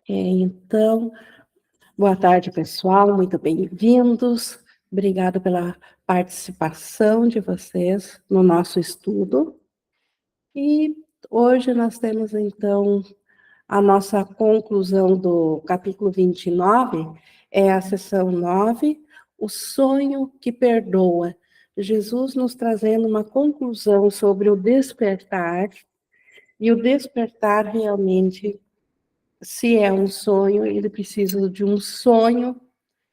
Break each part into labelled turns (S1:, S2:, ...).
S1: Então, boa tarde, pessoal, muito bem-vindos. Obrigada pela participação de vocês no nosso estudo. E hoje nós temos, então, a nossa conclusão do capítulo 29, é a sessão 9, o sonho que perdoa. Jesus nos trazendo uma conclusão sobre o despertar, e o despertar realmente, se é um sonho, ele precisa de um sonho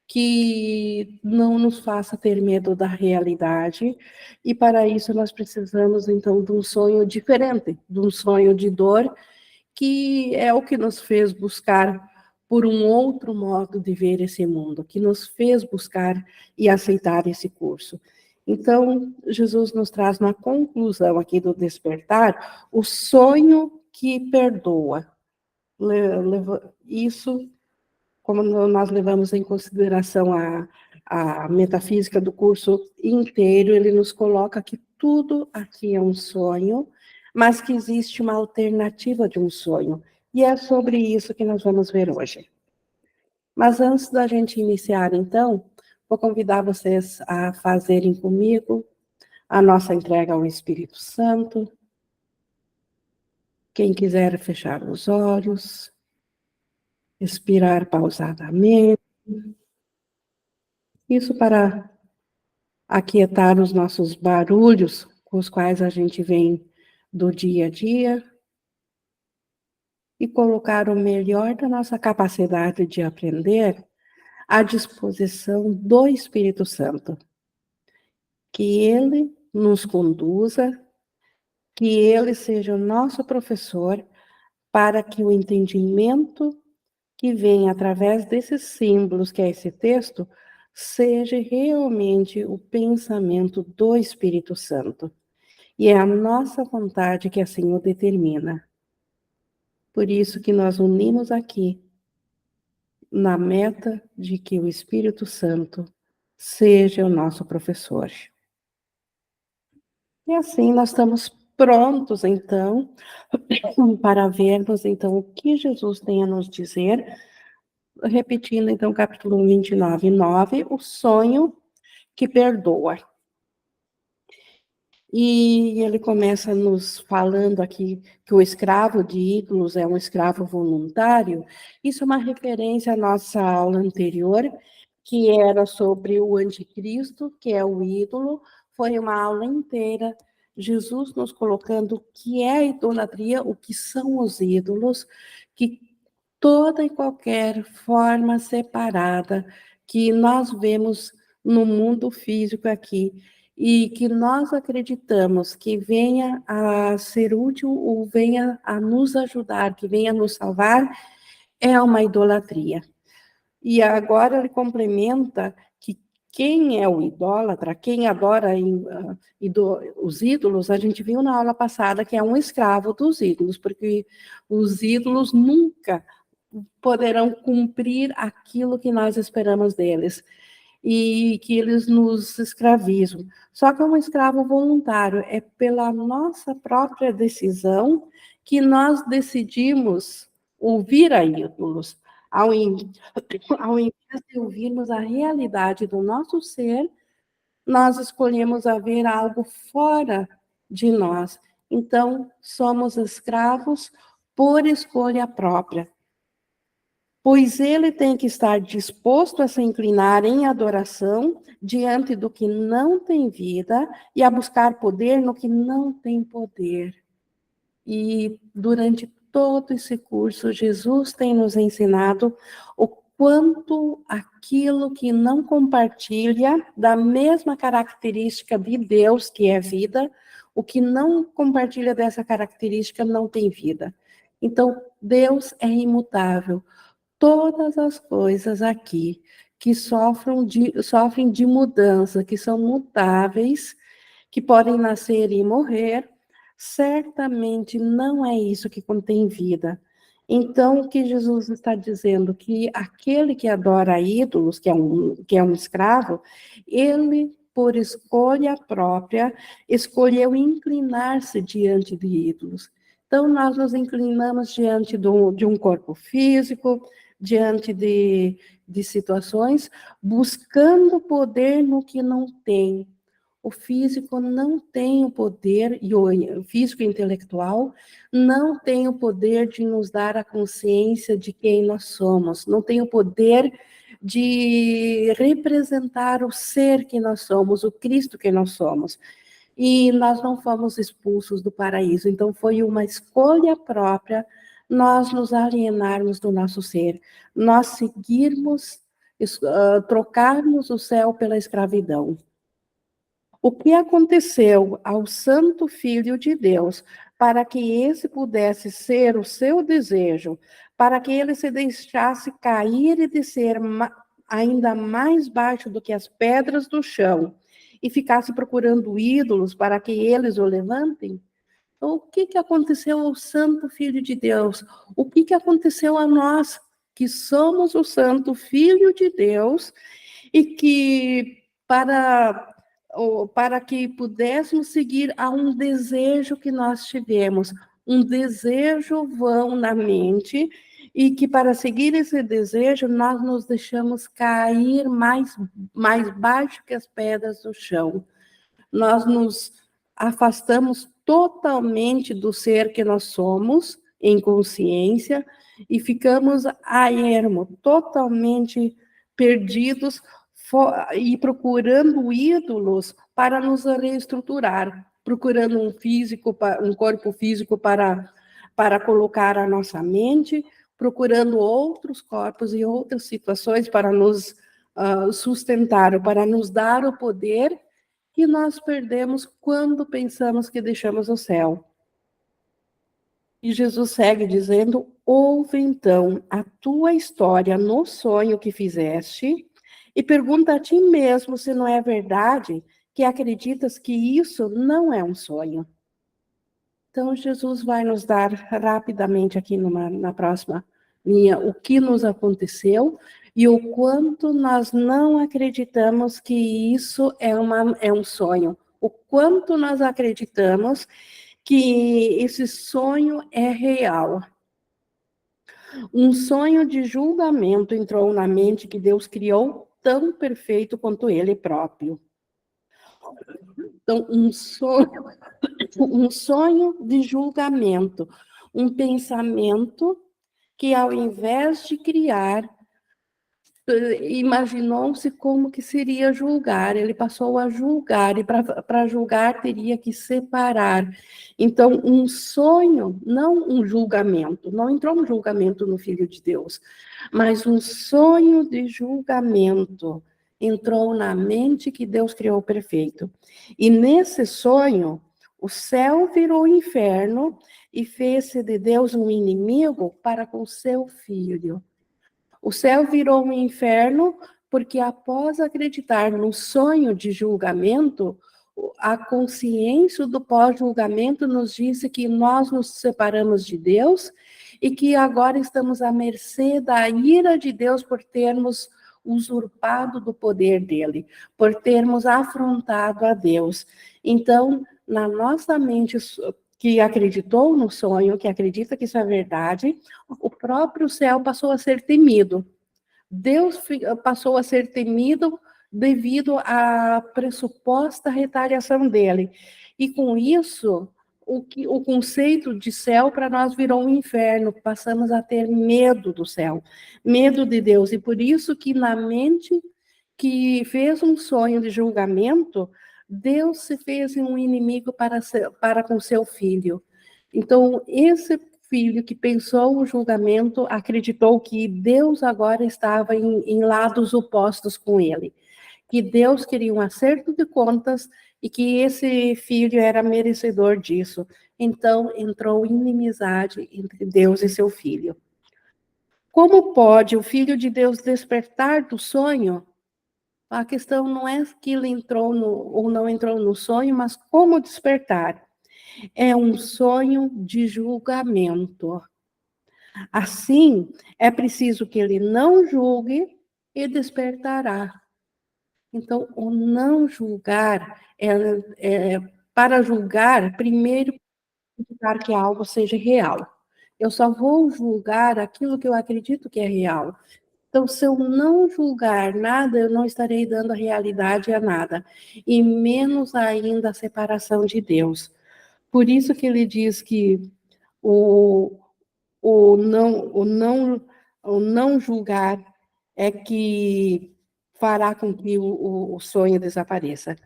S1: que não nos faça ter medo da realidade, e para isso nós precisamos, então, de um sonho diferente, de um sonho de dor, que é o que nos fez buscar por um outro modo de ver esse mundo, que nos fez buscar e aceitar esse curso. Então, Jesus nos traz na conclusão aqui do despertar, o sonho que perdoa. Isso, como nós levamos em consideração a metafísica do curso inteiro, ele nos coloca que tudo aqui é um sonho, mas que existe uma alternativa de um sonho. E é sobre isso que nós vamos ver hoje. Mas antes da gente iniciar, então, vou convidar vocês a fazerem comigo a nossa entrega ao Espírito Santo. Quem quiser fechar os olhos, respirar pausadamente. Isso para aquietar os nossos barulhos com os quais a gente vem do dia a dia e colocar o melhor da nossa capacidade de aprender à disposição do Espírito Santo. Que ele nos conduza, que ele seja o nosso professor, para que o entendimento que vem através desses símbolos, que é esse texto, seja realmente o pensamento do Espírito Santo. E é a nossa vontade que assim o determina. Por isso que nós unimos aqui na meta de que o Espírito Santo seja o nosso professor. E assim nós estamos prontos, então, para vermos, então, o que Jesus tem a nos dizer. Repetindo, então, capítulo 29, 9, o sonho que perdoa. E ele começa nos falando aqui que o escravo de ídolos é um escravo voluntário. Isso é uma referência à nossa aula anterior, que era sobre o anticristo, que é o ídolo. Foi uma aula inteira, Jesus nos colocando o que é a idolatria, o que são os ídolos, que toda e qualquer forma separada que nós vemos no mundo físico aqui, e que nós acreditamos que venha a ser útil ou venha a nos ajudar, que venha a nos salvar, é uma idolatria. E agora ele complementa que quem é o idólatra, quem adora os ídolos, a gente viu na aula passada que é um escravo dos ídolos, porque os ídolos nunca poderão cumprir aquilo que nós esperamos deles, e que eles nos escravizam. Só que é um escravo voluntário, é pela nossa própria decisão que nós decidimos ouvir a ídolos, ao invés de ouvirmos a realidade do nosso ser, nós escolhemos haver algo fora de nós. Então, somos escravos por escolha própria. Pois ele tem que estar disposto a se inclinar em adoração diante do que não tem vida e a buscar poder no que não tem poder. E durante todo esse curso, Jesus tem nos ensinado o quanto aquilo que não compartilha da mesma característica de Deus, que é vida, o que não compartilha dessa característica não tem vida. Então, Deus é imutável. Todas as coisas aqui que sofrem de mudança, que são mutáveis, que podem nascer e morrer, certamente não é isso que contém vida. Então, o que Jesus está dizendo? Que aquele que adora ídolos, que é um escravo, ele, por escolha própria, escolheu inclinar-se diante de ídolos. Então, nós nos inclinamos diante de um corpo físico, diante de situações, buscando poder no que não tem. O físico não tem o poder, e o físico e intelectual não tem o poder de nos dar a consciência de quem nós somos, não tem o poder de representar o ser que nós somos, o Cristo que nós somos. E nós não fomos expulsos do paraíso, então foi uma escolha própria nós nos alienarmos do nosso ser, nós seguirmos, trocarmos o céu pela escravidão. O que aconteceu ao Santo Filho de Deus para que esse pudesse ser o seu desejo, para que ele se deixasse cair e descer ainda mais baixo do que as pedras do chão e ficasse procurando ídolos para que eles o levantem? Então, o que aconteceu ao Santo Filho de Deus? O que aconteceu a nós, que somos o Santo Filho de Deus e que para que pudéssemos seguir a um desejo que nós tivemos, um desejo vão na mente, e que para seguir esse desejo nós nos deixamos cair mais baixo que as pedras do chão. Nós nos afastamos totalmente do ser que nós somos, em consciência, e ficamos a ermo, totalmente perdidos e procurando ídolos para nos reestruturar, procurando um corpo físico para colocar a nossa mente, procurando outros corpos e outras situações para nos sustentar, para nos dar o poder que nós perdemos quando pensamos que deixamos o céu. E Jesus segue dizendo: ouve então a tua história no sonho que fizeste e pergunta a ti mesmo se não é verdade que acreditas que isso não é um sonho. Então, Jesus vai nos dar rapidamente aqui na próxima linha o que nos aconteceu e o quanto nós não acreditamos que isso é um sonho. O quanto nós acreditamos que esse sonho é real. Um sonho de julgamento entrou na mente que Deus criou tão perfeito quanto Ele próprio. Então, um sonho de julgamento, um pensamento que, ao invés de criar, imaginou-se como que seria julgar, ele passou a julgar, e para julgar teria que separar. Então, um sonho, não um julgamento, não entrou um julgamento no Filho de Deus, mas um sonho de julgamento entrou na mente que Deus criou perfeito. E nesse sonho, o céu virou inferno e fez-se de Deus um inimigo para com seu filho. O céu virou um inferno porque, após acreditar no sonho de julgamento, a consciência do pós-julgamento nos disse que nós nos separamos de Deus e que agora estamos à mercê da ira de Deus por termos usurpado do poder dele, por termos afrontado a Deus. Então, na nossa mente que acreditou no sonho, que acredita que isso é verdade, o próprio céu passou a ser temido. Deus passou a ser temido devido à pressuposta retaliação dele. E com isso, o conceito de céu para nós virou um inferno. Passamos a ter medo do céu, medo de Deus. E por isso que na mente que fez um sonho de julgamento, Deus se fez um inimigo para com seu filho. Então, esse filho que pensou o julgamento acreditou que Deus agora estava em lados opostos com ele, que Deus queria um acerto de contas e que esse filho era merecedor disso. Então, entrou inimizade entre Deus e seu filho. Como pode o Filho de Deus despertar do sonho? A questão não é que ele entrou ou não entrou no sonho, mas como despertar. É um sonho de julgamento. Assim, é preciso que ele não julgue e despertará. Então, o não julgar para julgar, primeiro acreditar que algo seja real. Eu só vou julgar aquilo que eu acredito que é real. Então, se eu não julgar nada, eu não estarei dando a realidade a nada, e menos ainda a separação de Deus. Por isso que ele diz que o, o, não, o, não, o não julgar é que fará com que o sonho desapareça.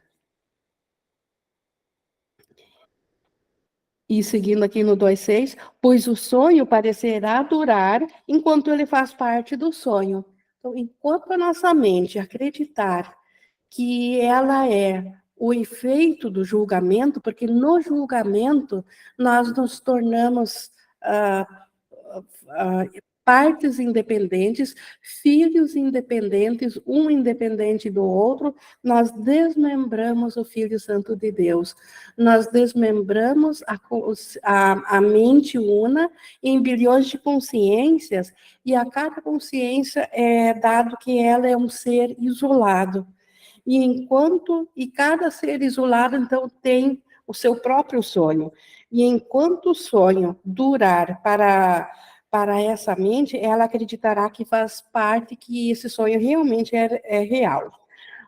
S1: E seguindo aqui no 2,6, pois o sonho parecerá durar enquanto ele faz parte do sonho. Então, enquanto a nossa mente acreditar que ela é o efeito do julgamento, porque no julgamento nós nos tornamos partes independentes, filhos independentes, um independente do outro, nós desmembramos o Filho Santo de Deus, nós desmembramos a mente una em bilhões de consciências, e a cada consciência é dado que ela é um ser isolado. E cada ser isolado, então, tem o seu próprio sonho. E enquanto o sonho durar para essa mente, ela acreditará que faz parte, que esse sonho realmente é real.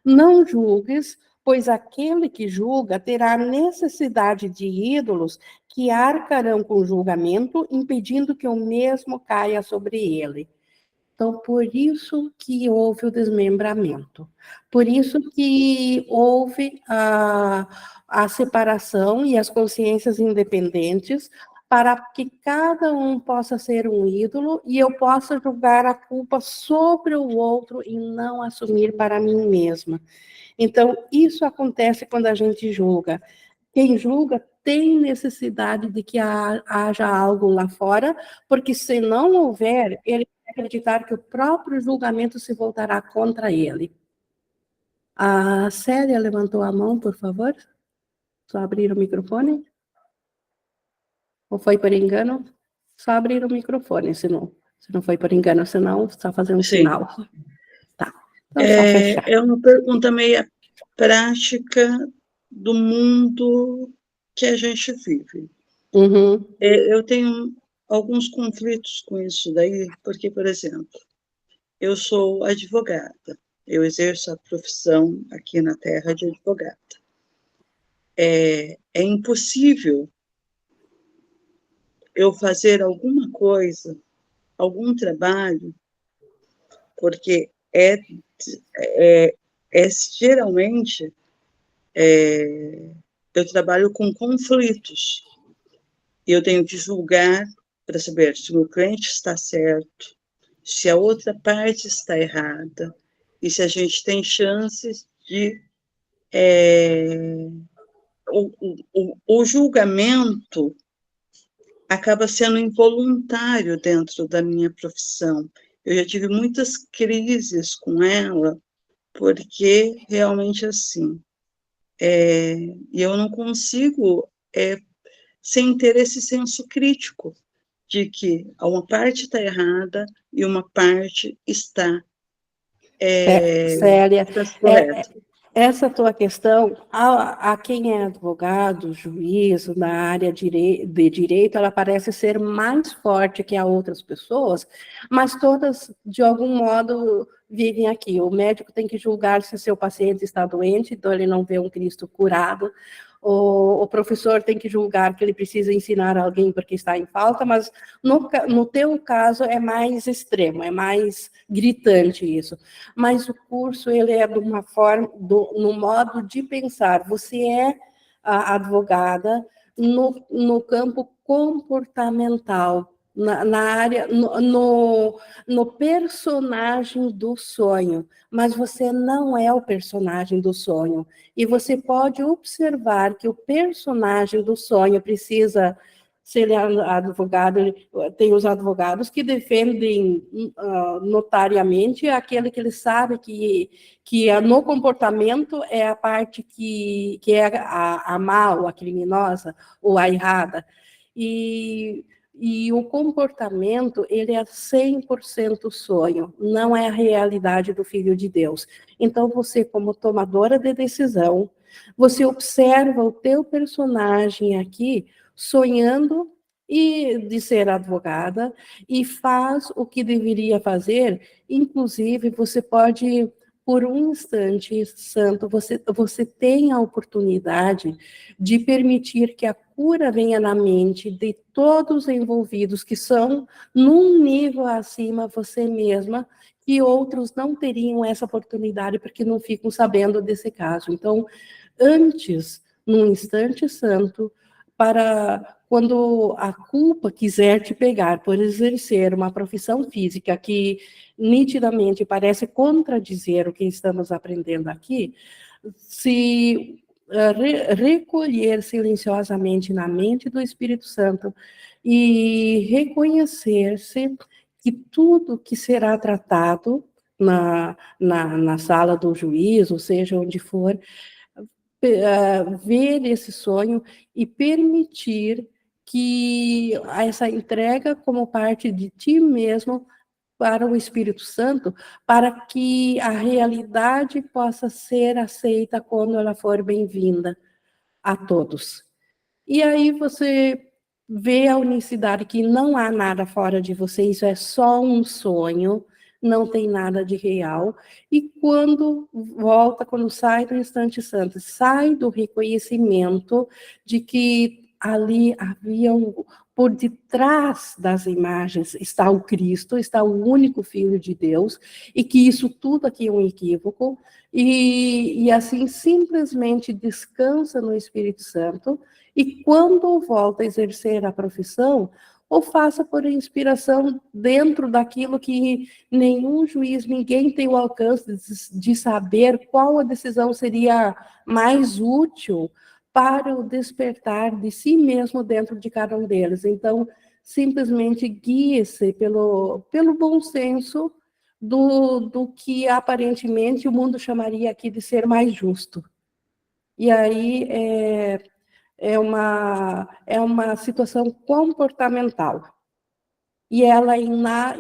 S1: Não julgues, pois aquele que julga terá necessidade de ídolos que arcarão com julgamento, impedindo que o mesmo caia sobre ele. Então, por isso que houve o desmembramento, por isso que houve a separação e as consciências independentes, para que cada um possa ser um ídolo e eu possa julgar a culpa sobre o outro e não assumir para mim mesma. Então, isso acontece quando a gente julga. Quem julga tem necessidade de que haja algo lá fora, porque se não houver, ele vai acreditar que o próprio julgamento se voltará contra ele. A Célia levantou a mão, por favor. Só abrir o microfone. Ou foi por engano? Só abrir o microfone, se não foi por engano, senão está fazendo sinal. Tá. Então, só fechar.
S2: É uma pergunta meio prática do mundo que a gente vive.
S1: Uhum.
S2: Eu tenho alguns conflitos com isso daí, porque, por exemplo, eu sou advogada, eu exerço a profissão aqui na terra de advogada. É impossível eu fazer alguma coisa, algum trabalho, porque geralmente eu trabalho com conflitos. E eu tenho que julgar para saber se o meu cliente está certo, se a outra parte está errada, e se a gente tem chances de... O julgamento acaba sendo involuntário dentro da minha profissão. Eu já tive muitas crises com ela, porque realmente assim, e eu não consigo, sem ter esse senso crítico de que uma parte está errada e uma parte está
S1: Célia,
S2: correta.
S1: essa tua questão, a quem é advogado, juiz, na área de direito, ela parece ser mais forte que a outras pessoas, mas todas, de algum modo, vivem aqui. O médico tem que julgar se seu paciente está doente, então ele não vê um Cristo curado. O professor tem que julgar que ele precisa ensinar alguém porque está em falta, mas no teu caso é mais extremo, é mais gritante isso. Mas o curso, ele é de uma forma, no modo de pensar. Você é a advogada no campo comportamental, na área, no personagem do sonho, mas você não é o personagem do sonho. E você pode observar que o personagem do sonho precisa, se ele é advogado, tem os advogados que defendem notariamente aquele que ele sabe que no comportamento é a parte que é a má, ou a criminosa, ou a errada. E o comportamento, ele é 100% sonho, não é a realidade do Filho de Deus. Então, você, como tomadora de decisão, você observa o teu personagem aqui sonhando e de ser advogada, e faz o que deveria fazer. Inclusive, você pode, por um instante santo, você tem a oportunidade de permitir que a cura venha na mente de todos os envolvidos, que são num nível acima você mesma, que outros não teriam essa oportunidade, porque não ficam sabendo desse caso. Então, antes, num instante santo, para quando a culpa quiser te pegar por exercer uma profissão física que nitidamente parece contradizer o que estamos aprendendo aqui, se recolher silenciosamente na mente do Espírito Santo e reconhecer-se que tudo que será tratado na sala do juiz, ou seja, onde for, ver esse sonho e permitir que essa entrega como parte de ti mesmo para o Espírito Santo, para que a realidade possa ser aceita quando ela for bem-vinda a todos. E aí você vê a unicidade, que não há nada fora de você, isso é só um sonho, não tem nada de real. E quando volta, quando sai do instante santo, sai do reconhecimento de que ali havia por detrás das imagens está o Cristo, está o único Filho de Deus, e que isso tudo aqui é um equívoco, e assim simplesmente descansa no Espírito Santo, e quando volta a exercer a profissão, ou faça por inspiração dentro daquilo que nenhum juiz, ninguém tem o alcance de saber qual a decisão seria mais útil para o despertar de si mesmo dentro de cada um deles. Então, simplesmente guie-se pelo bom senso do que aparentemente o mundo chamaria aqui de ser mais justo. E aí é uma situação comportamental. E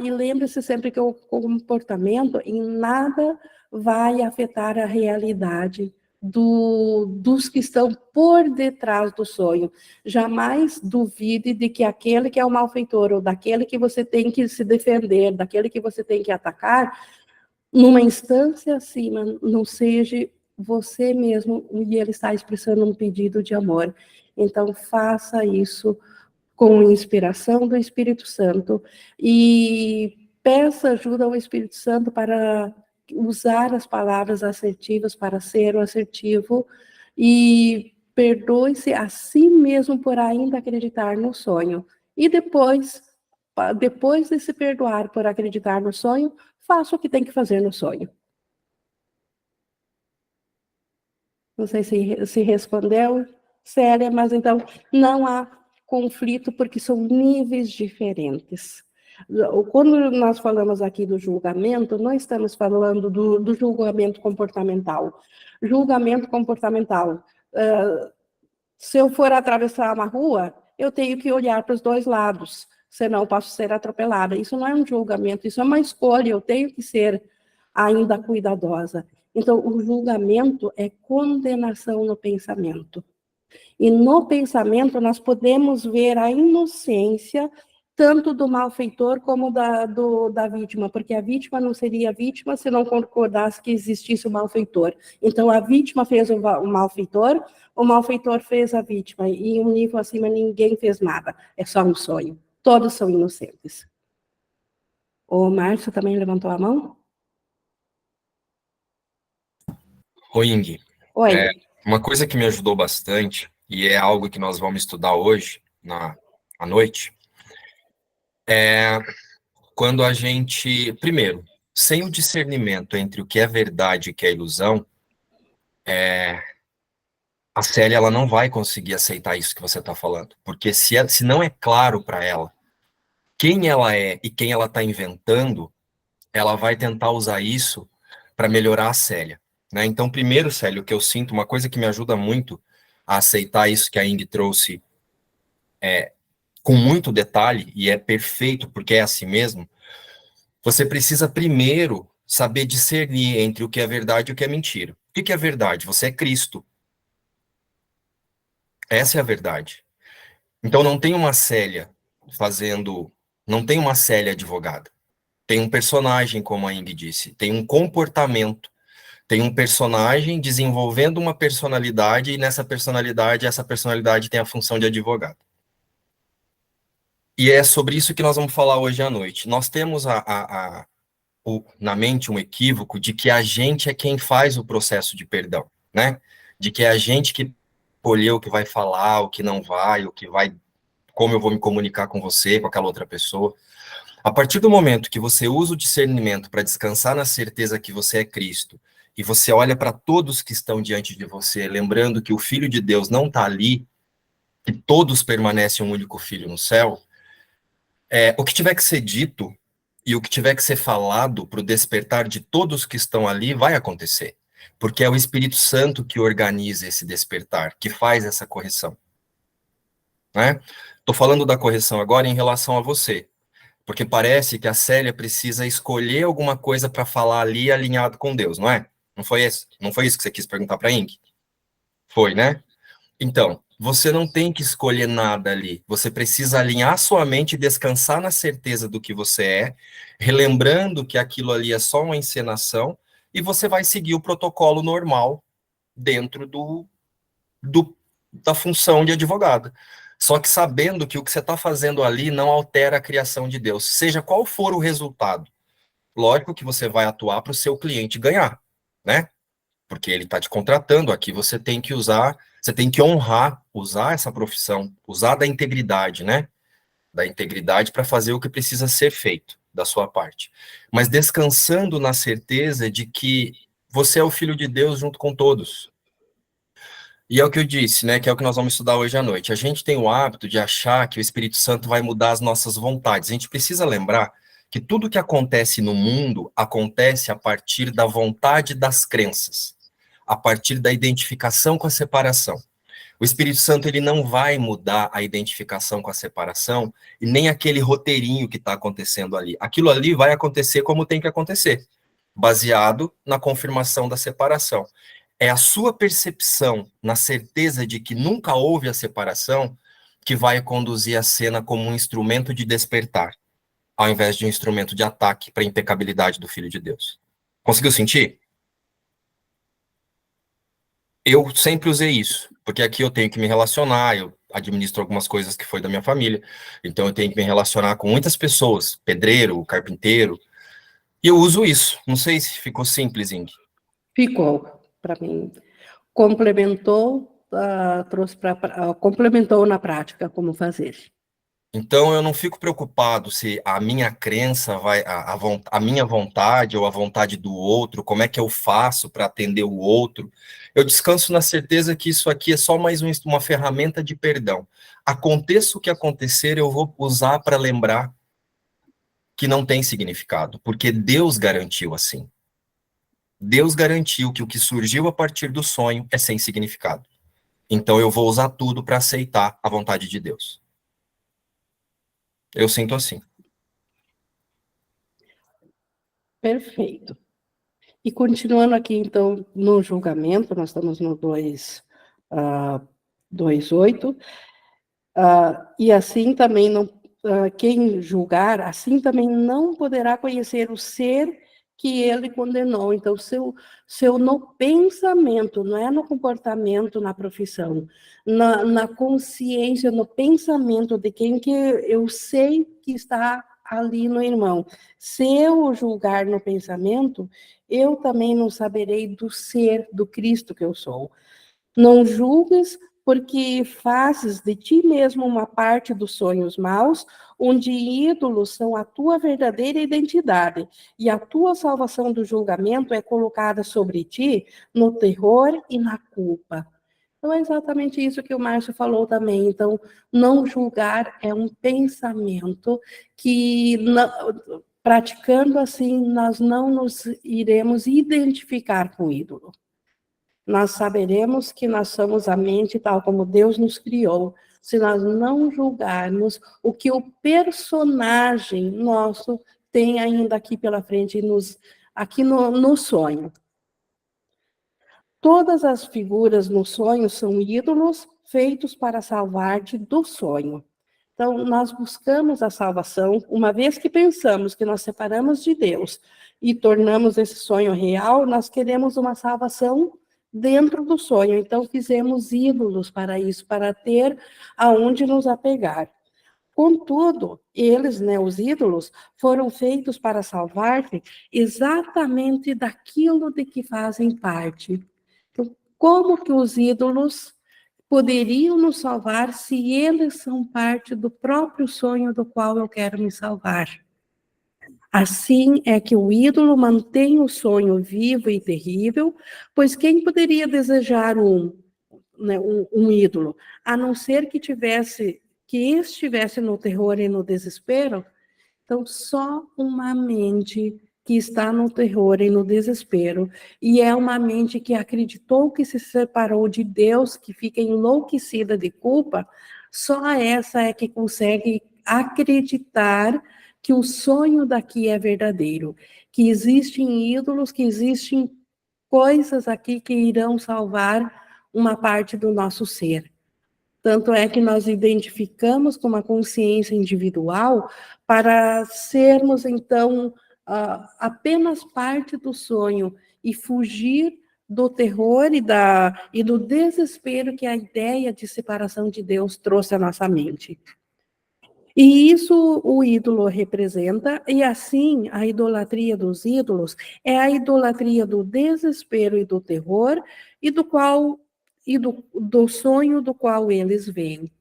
S1: lembre-se sempre que o comportamento em nada vai afetar a realidade dos que estão por detrás do sonho. Jamais duvide de que aquele que é o malfeitor, ou daquele que você tem que se defender, daquele que você tem que atacar, numa instância acima, não seja você mesmo, e ele está expressando um pedido de amor. Então, faça isso com inspiração do Espírito Santo e peça ajuda ao Espírito Santo para usar as palavras assertivas para ser o assertivo, e perdoe-se a si mesmo por ainda acreditar no sonho. E depois de se perdoar por acreditar no sonho, faça o que tem que fazer no sonho. Não sei se respondeu, Célia, mas então não há conflito porque são níveis diferentes. Quando nós falamos aqui do julgamento, não estamos falando do julgamento comportamental. Julgamento comportamental. Se eu for atravessar uma rua, eu tenho que olhar para os dois lados, senão posso ser atropelada. Isso não é um julgamento, isso é uma escolha, eu tenho que ser ainda cuidadosa. Então, o julgamento é condenação no pensamento. E no pensamento nós podemos ver a inocência tanto do malfeitor como da vítima, porque a vítima não seria vítima se não concordasse que existisse o malfeitor. Então, a vítima fez o malfeitor fez a vítima, e em um nível acima ninguém fez nada, é só um sonho. Todos são inocentes. O Márcio também levantou a mão?
S3: Oi, Ingui.
S1: Oi.
S3: Uma coisa que me ajudou bastante, e é algo que nós vamos estudar hoje, à noite, é quando a gente, primeiro, sem o discernimento entre o que é verdade e o que é ilusão, a Célia ela não vai conseguir aceitar isso que você está falando, porque se não é claro para ela quem ela é e quem ela está inventando, ela vai tentar usar isso para melhorar a Célia, né? Então, primeiro, Célia, o que eu sinto, uma coisa que me ajuda muito a aceitar isso que a Ing trouxe com muito detalhe, e é perfeito porque é assim mesmo, você precisa primeiro saber discernir entre o que é verdade e o que é mentira. O que é verdade? Você é Cristo. Essa é a verdade. Então não tem uma Célia não tem uma Célia advogada. Tem um personagem, como a Ing disse, tem um comportamento, tem um personagem desenvolvendo uma personalidade, e nessa personalidade, essa personalidade tem a função de advogado. E é sobre isso que nós vamos falar hoje à noite. Nós temos na mente um equívoco de que a gente é quem faz o processo de perdão, né? De que é a gente que escolheu o que vai falar, o que não vai, o que vai, como eu vou me comunicar com você, com aquela outra pessoa. A partir do momento que você usa o discernimento para descansar na certeza que você é Cristo, e você olha para todos que estão diante de você, lembrando que o Filho de Deus não está ali, que todos permanecem um único Filho no céu, o que tiver que ser dito e o que tiver que ser falado para o despertar de todos que estão ali vai acontecer. Porque é o Espírito Santo que organiza esse despertar, que faz essa correção. Né? Estou falando da correção agora em relação a você. Porque parece que a Célia precisa escolher alguma coisa para falar ali alinhado com Deus, não é? Não foi isso? Não foi isso que você quis perguntar para a Ing? Foi, né? Então, você não tem que escolher nada ali. Você precisa alinhar sua mente e descansar na certeza do que você é, relembrando que aquilo ali é só uma encenação, e você vai seguir o protocolo normal dentro da função de advogado. Só que sabendo que o que você está fazendo ali não altera a criação de Deus, seja qual for o resultado. Lógico que você vai atuar para o seu cliente ganhar, né? Porque ele está te contratando aqui, você tem que honrar, usar essa profissão, usar da integridade, né? Da integridade para fazer o que precisa ser feito da sua parte. Mas descansando na certeza de que você é o filho de Deus junto com todos. E é o que eu disse, né? Que é o que nós vamos estudar hoje à noite. A gente tem o hábito de achar que o Espírito Santo vai mudar as nossas vontades. A gente precisa lembrar que tudo que acontece no mundo acontece a partir da vontade das crenças, a partir da identificação com a separação. O Espírito Santo ele não vai mudar a identificação com a separação e nem aquele roteirinho que está acontecendo ali. Aquilo ali vai acontecer como tem que acontecer, baseado na confirmação da separação. É a sua percepção na certeza de que nunca houve a separação que vai conduzir a cena como um instrumento de despertar, ao invés de um instrumento de ataque para a impecabilidade do Filho de Deus. Conseguiu sentir? Eu sempre usei isso, porque aqui eu tenho que me relacionar, eu administro algumas coisas que foi da minha família, então eu tenho que me relacionar com muitas pessoas, pedreiro, carpinteiro, e eu uso isso. Não sei se ficou simples, Ing.
S1: Ficou, para mim. Complementou, complementou na prática como fazer.
S3: Então eu não fico preocupado se a minha crença vai, a minha vontade ou a vontade do outro, como é que eu faço para atender o outro. Eu descanso na certeza que isso aqui é só mais uma ferramenta de perdão. Aconteça o que acontecer, eu vou usar para lembrar que não tem significado, porque Deus garantiu assim. Deus garantiu que o que surgiu a partir do sonho é sem significado. Então eu vou usar tudo para aceitar a vontade de Deus. Eu sinto assim.
S1: Perfeito. E continuando aqui, então, no julgamento, nós estamos no 2:8, e assim também não, quem julgar, assim também não poderá conhecer o ser que ele condenou. Então, seu no pensamento, não é no comportamento, na profissão, na consciência, no pensamento de quem que eu sei que está ali no irmão. Se eu julgar no pensamento, eu também não saberei do ser, do Cristo que eu sou. Não julgues, porque fazes de ti mesmo uma parte dos sonhos maus, onde ídolos são a tua verdadeira identidade, e a tua salvação do julgamento é colocada sobre ti no terror e na culpa. Então, é exatamente isso que o Márcio falou também. Então, não julgar é um pensamento que, praticando assim, nós não nos iremos identificar com o ídolo. Nós saberemos que nós somos a mente tal como Deus nos criou, se nós não julgarmos o que o personagem nosso tem ainda aqui pela frente, aqui no sonho. Todas as figuras no sonho são ídolos, feitos para salvar-te do sonho. Então, nós buscamos a salvação, uma vez que pensamos que nós separamos de Deus e tornamos esse sonho real, nós queremos uma salvação dentro do sonho. Então, fizemos ídolos para isso, para ter aonde nos apegar. Contudo, eles, né, os ídolos, foram feitos para salvar-te exatamente daquilo de que fazem parte. Então, como que os ídolos poderiam nos salvar se eles são parte do próprio sonho do qual eu quero me salvar? Assim é que o ídolo mantém o sonho vivo e terrível, pois quem poderia desejar um ídolo, a não ser que estivesse no terror e no desespero? Então, só uma mente que está no terror e no desespero, e é uma mente que acreditou que se separou de Deus, que fica enlouquecida de culpa, só essa é que consegue acreditar que o sonho daqui é verdadeiro, que existem ídolos, que existem coisas aqui que irão salvar uma parte do nosso ser. Tanto é que nós identificamos com uma consciência individual para sermos, então, apenas parte do sonho e fugir do terror e do desespero que a ideia de separação de Deus trouxe à nossa mente. E isso o ídolo representa, e assim a idolatria dos ídolos é a idolatria do desespero e do terror, e do sonho do qual eles vêm.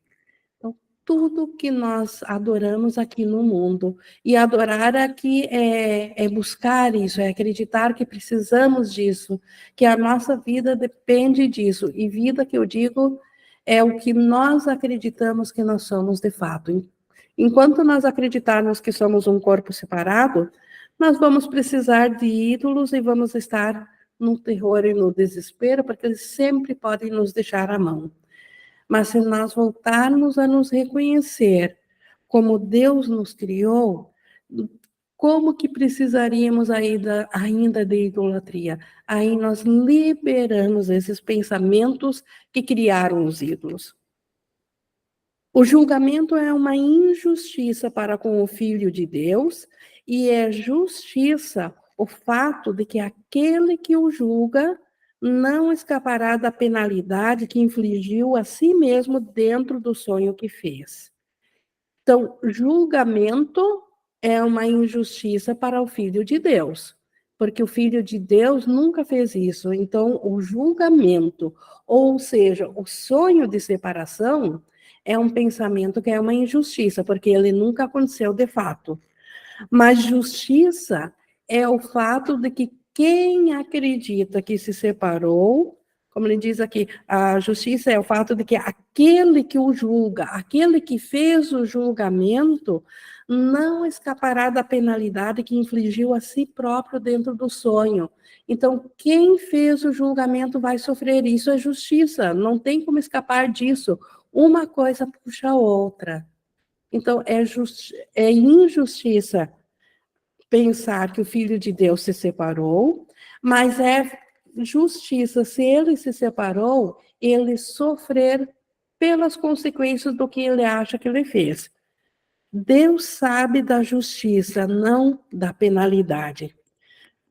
S1: Então, tudo que nós adoramos aqui no mundo, e adorar aqui é buscar isso, é acreditar que precisamos disso, que a nossa vida depende disso, e vida que eu digo é o que nós acreditamos que nós somos de fato. Enquanto nós acreditarmos que somos um corpo separado, nós vamos precisar de ídolos e vamos estar no terror e no desespero, porque eles sempre podem nos deixar à mão. Mas se nós voltarmos a nos reconhecer como Deus nos criou, como que precisaríamos ainda de idolatria? Aí nós liberamos esses pensamentos que criaram os ídolos. O julgamento é uma injustiça para com o Filho de Deus, e é justiça o fato de que aquele que o julga não escapará da penalidade que infligiu a si mesmo dentro do sonho que fez. Então, julgamento é uma injustiça para o Filho de Deus, porque o Filho de Deus nunca fez isso. Então, o julgamento, ou seja, o sonho de separação, é um pensamento que é uma injustiça, porque ele nunca aconteceu de fato. Mas justiça é o fato de que quem acredita que se separou, como ele diz aqui, a justiça é o fato de que aquele que o julga, aquele que fez o julgamento, não escapará da penalidade que infligiu a si próprio dentro do sonho. Então, quem fez o julgamento vai sofrer. Isso é justiça, não tem como escapar disso. Uma coisa puxa a outra. Então, é injustiça pensar que o Filho de Deus se separou, mas é justiça, se ele se separou, ele sofrer pelas consequências do que ele acha que ele fez. Deus sabe da justiça, não da penalidade.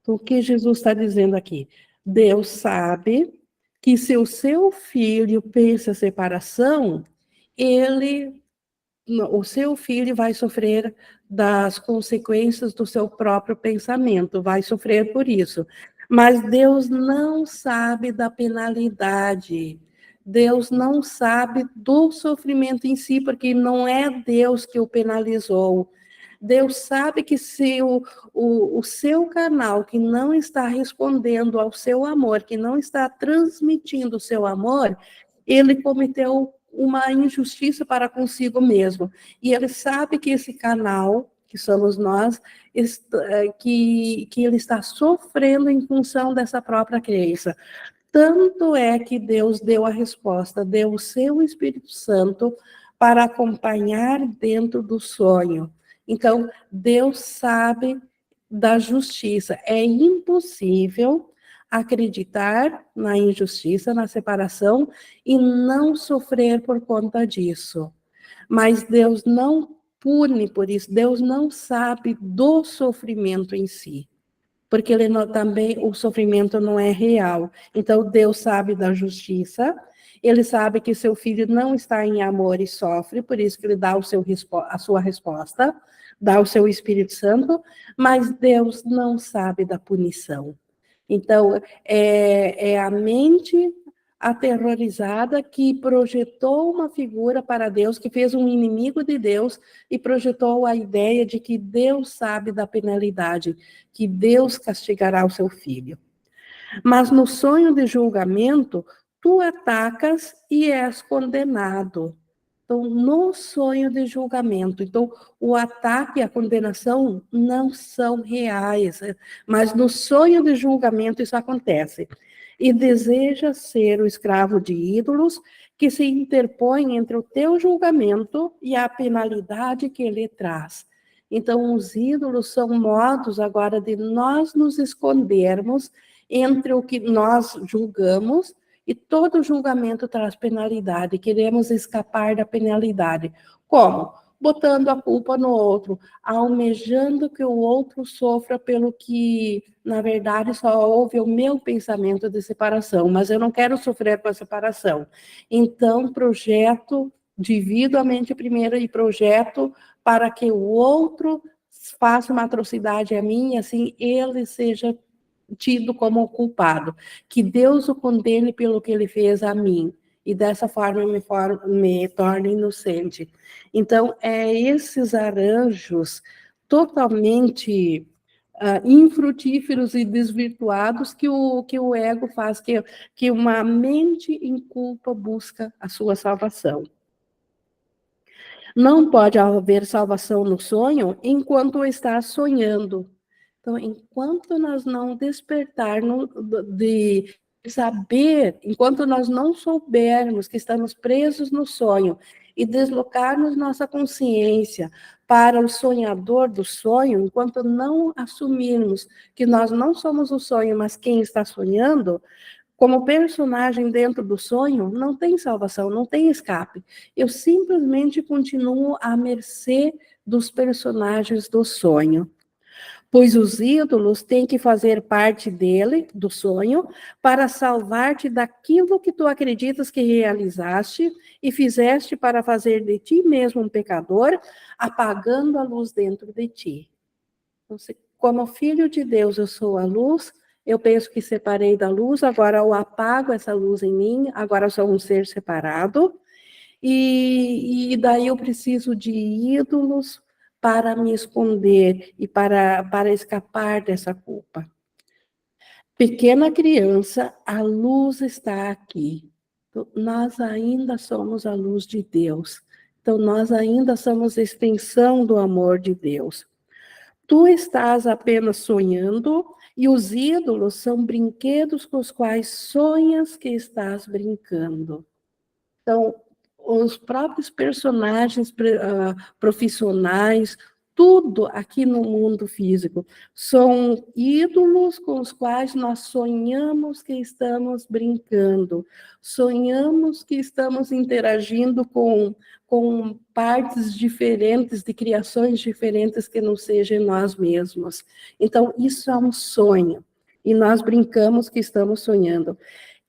S1: Então, o que Jesus está dizendo aqui? Deus sabe que se o seu filho pensa separação, o seu filho vai sofrer das consequências do seu próprio pensamento, vai sofrer por isso. Mas Deus não sabe da penalidade. Deus não sabe do sofrimento em si, porque não é Deus que o penalizou. Deus sabe que se o seu canal, que não está respondendo ao seu amor, que não está transmitindo o seu amor, ele cometeu uma injustiça para consigo mesmo. E ele sabe que esse canal, que somos nós, que ele está sofrendo em função dessa própria crença. Tanto é que Deus deu a resposta, deu o seu Espírito Santo para acompanhar dentro do sonho. Então, Deus sabe da justiça. É impossível acreditar na injustiça, na separação, e não sofrer por conta disso. Mas Deus não pune por isso, Deus não sabe do sofrimento em si, porque ele não, também o sofrimento não é real. Então Deus sabe da justiça, ele sabe que seu filho não está em amor e sofre, por isso que ele dá a sua resposta, dá o seu Espírito Santo, mas Deus não sabe da punição. Então, é a mente aterrorizada que projetou uma figura para Deus, que fez um inimigo de Deus e projetou a ideia de que Deus sabe da penalidade, que Deus castigará o seu filho. Mas no sonho de julgamento, tu atacas e és condenado. Então, no sonho de julgamento, então, o ataque e a condenação não são reais, mas no sonho de julgamento isso acontece. E deseja ser o escravo de ídolos que se interpõe entre o teu julgamento e a penalidade que ele traz. Então, os ídolos são modos agora de nós nos escondermos entre o que nós julgamos, e todo julgamento traz penalidade, queremos escapar da penalidade. Como? Botando a culpa no outro, almejando que o outro sofra pelo que, na verdade, só houve o meu pensamento de separação, mas eu não quero sofrer com a separação. Então, projeto, divido a mente primeiro e projeto para que o outro faça uma atrocidade a mim, e assim ele seja tido como culpado, que Deus o condene pelo que ele fez a mim, e dessa forma me torne inocente. Então, esses arranjos totalmente infrutíferos e desvirtuados que o ego faz, que uma mente em culpa busca a sua salvação. Não pode haver salvação no sonho enquanto está sonhando. Então, enquanto nós não despertarmos de saber, enquanto nós não soubermos que estamos presos no sonho e deslocarmos nossa consciência para o sonhador do sonho, enquanto não assumirmos que nós não somos o sonho, mas quem está sonhando, como personagem dentro do sonho, não tem salvação, não tem escape. Eu simplesmente continuo à mercê dos personagens do sonho. Pois os ídolos têm que fazer parte dele, do sonho, para salvar-te daquilo que tu acreditas que realizaste e fizeste para fazer de ti mesmo um pecador, apagando a luz dentro de ti. Então, como filho de Deus, eu sou a luz, eu penso que separei da luz, agora eu apago essa luz em mim, agora eu sou um ser separado, e daí eu preciso de ídolos para me esconder e para escapar dessa culpa. Pequena criança, a luz está aqui. Então, nós ainda somos a luz de Deus. Então, nós ainda somos extensão do amor de Deus. Tu estás apenas sonhando, e os ídolos são brinquedos com os quais sonhas que estás brincando. Então, os próprios personagens profissionais, tudo aqui no mundo físico, são ídolos com os quais nós sonhamos que estamos brincando, sonhamos que estamos interagindo com partes diferentes, de criações diferentes que não sejam nós mesmos. Então, isso é um sonho, e nós brincamos que estamos sonhando.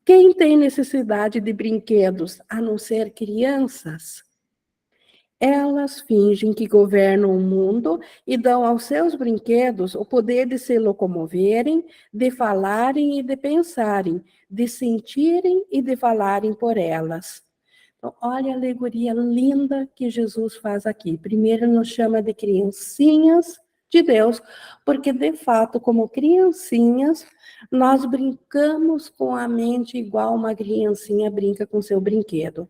S1: Quem tem necessidade de brinquedos, a não ser crianças? Elas fingem que governam o mundo e dão aos seus brinquedos o poder de se locomoverem, de falarem e de pensarem, de sentirem e de falarem por elas. Então, olha a alegoria linda que Jesus faz aqui. Primeiro nos chama de criancinhas de Deus, porque de fato, como criancinhas, nós brincamos com a mente igual uma criancinha brinca com seu brinquedo.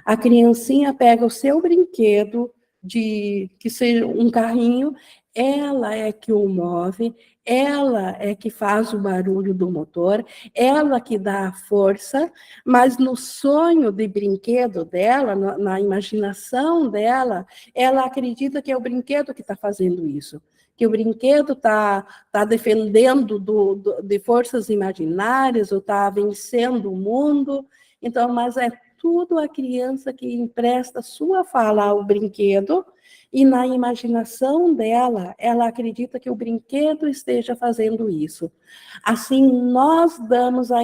S1: A criancinha pega o seu brinquedo, que seja um carrinho, ela é que o move, ela é que faz o barulho do motor, ela que dá a força, mas no sonho de brinquedo dela, na imaginação dela, ela acredita que é o brinquedo que está fazendo isso, que o brinquedo está defendendo de forças imaginárias, ou está vencendo o mundo. Então, mas é tudo a criança que empresta sua fala ao brinquedo, e na imaginação dela, ela acredita que o brinquedo esteja fazendo isso. Assim, nós damos a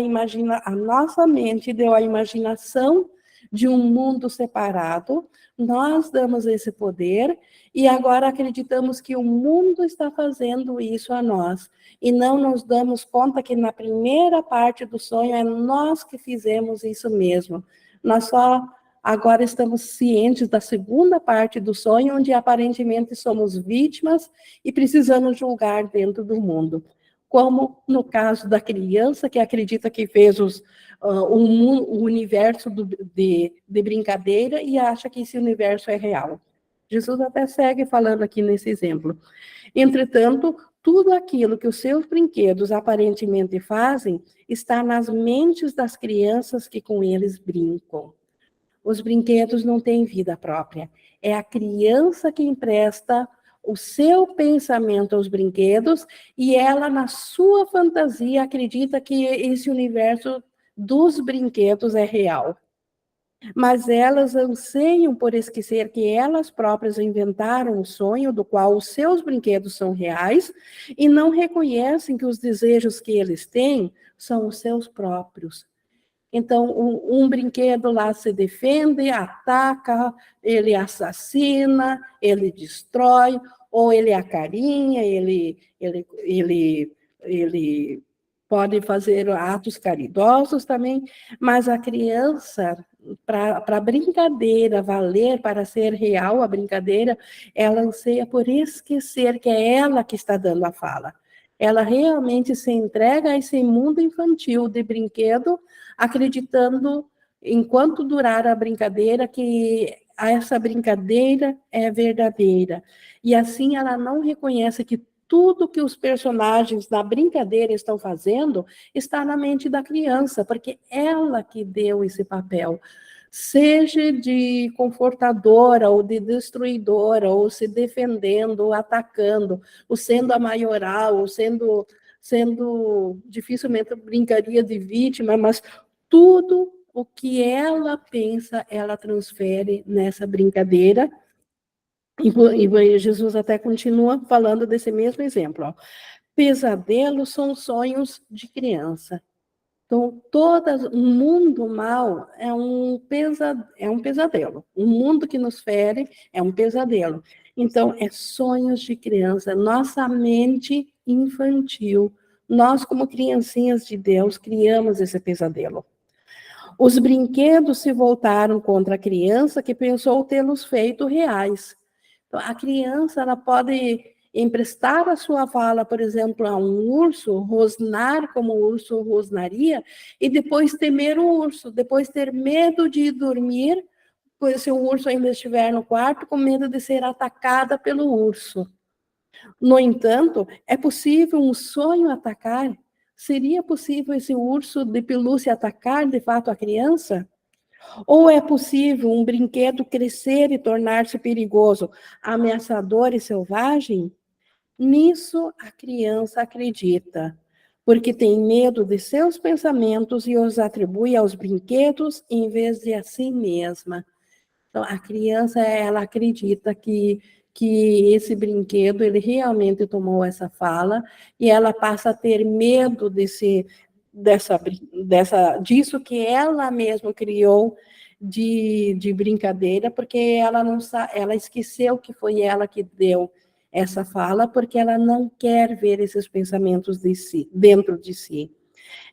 S1: nossa mente deu a imaginação de um mundo separado, nós damos esse poder, e agora acreditamos que o mundo está fazendo isso a nós, e não nos damos conta que na primeira parte do sonho é nós que fizemos isso mesmo. Nós só agora estamos cientes da segunda parte do sonho, onde aparentemente somos vítimas e precisamos julgar dentro do mundo. Como no caso da criança que acredita que fez o universo de brincadeira e acha que esse universo é real. Jesus até segue falando aqui nesse exemplo. Entretanto, tudo aquilo que os seus brinquedos aparentemente fazem está nas mentes das crianças que com eles brincam. Os brinquedos não têm vida própria. É a criança que empresta o seu pensamento aos brinquedos, e ela, na sua fantasia, acredita que esse universo dos brinquedos é real. Mas elas anseiam por esquecer que elas próprias inventaram o sonho do qual os seus brinquedos são reais, e não reconhecem que os desejos que eles têm são os seus próprios. Então, um brinquedo lá se defende, ataca, ele assassina, ele destrói, ou ele acarinha, ele pode fazer atos caridosos também, mas a criança, para a brincadeira valer, para ser real a brincadeira, ela anseia por esquecer que é ela que está dando a fala. Ela realmente se entrega a esse mundo infantil de brinquedo, acreditando, enquanto durar a brincadeira, que essa brincadeira é verdadeira. E assim ela não reconhece que tudo que os personagens da brincadeira estão fazendo está na mente da criança, porque ela que deu esse papel. Seja de confortadora, ou de destruidora, ou se defendendo, ou atacando, ou sendo a maioral, ou sendo dificilmente brincaria de vítima, mas tudo o que ela pensa, ela transfere nessa brincadeira. E Jesus até continua falando desse mesmo exemplo. Ó. Pesadelos são sonhos de criança. Então, o mundo mal é um pesadelo. O mundo que nos fere é um pesadelo. Então, é sonhos de criança. Nossa mente infantil, nós como criancinhas de Deus, criamos esse pesadelo. Os brinquedos se voltaram contra a criança que pensou tê-los feito reais. Então, a criança ela pode emprestar a sua fala, por exemplo, a um urso, rosnar como o urso rosnaria, e depois temer o urso, depois ter medo de ir dormir, pois se o urso ainda estiver no quarto, com medo de ser atacada pelo urso. No entanto, é possível um sonho atacar? Seria possível esse urso de pelúcia atacar, de fato, a criança? Ou é possível um brinquedo crescer e tornar-se perigoso, ameaçador e selvagem? Nisso a criança acredita, porque tem medo de seus pensamentos e os atribui aos brinquedos em vez de a si mesma. Então, a criança, ela acredita que esse brinquedo, ele tomou essa fala, e ela passa a ter medo disso que ela mesma criou de brincadeira, porque ela esqueceu que foi ela que deu essa fala, porque ela não quer ver esses pensamentos dentro de si.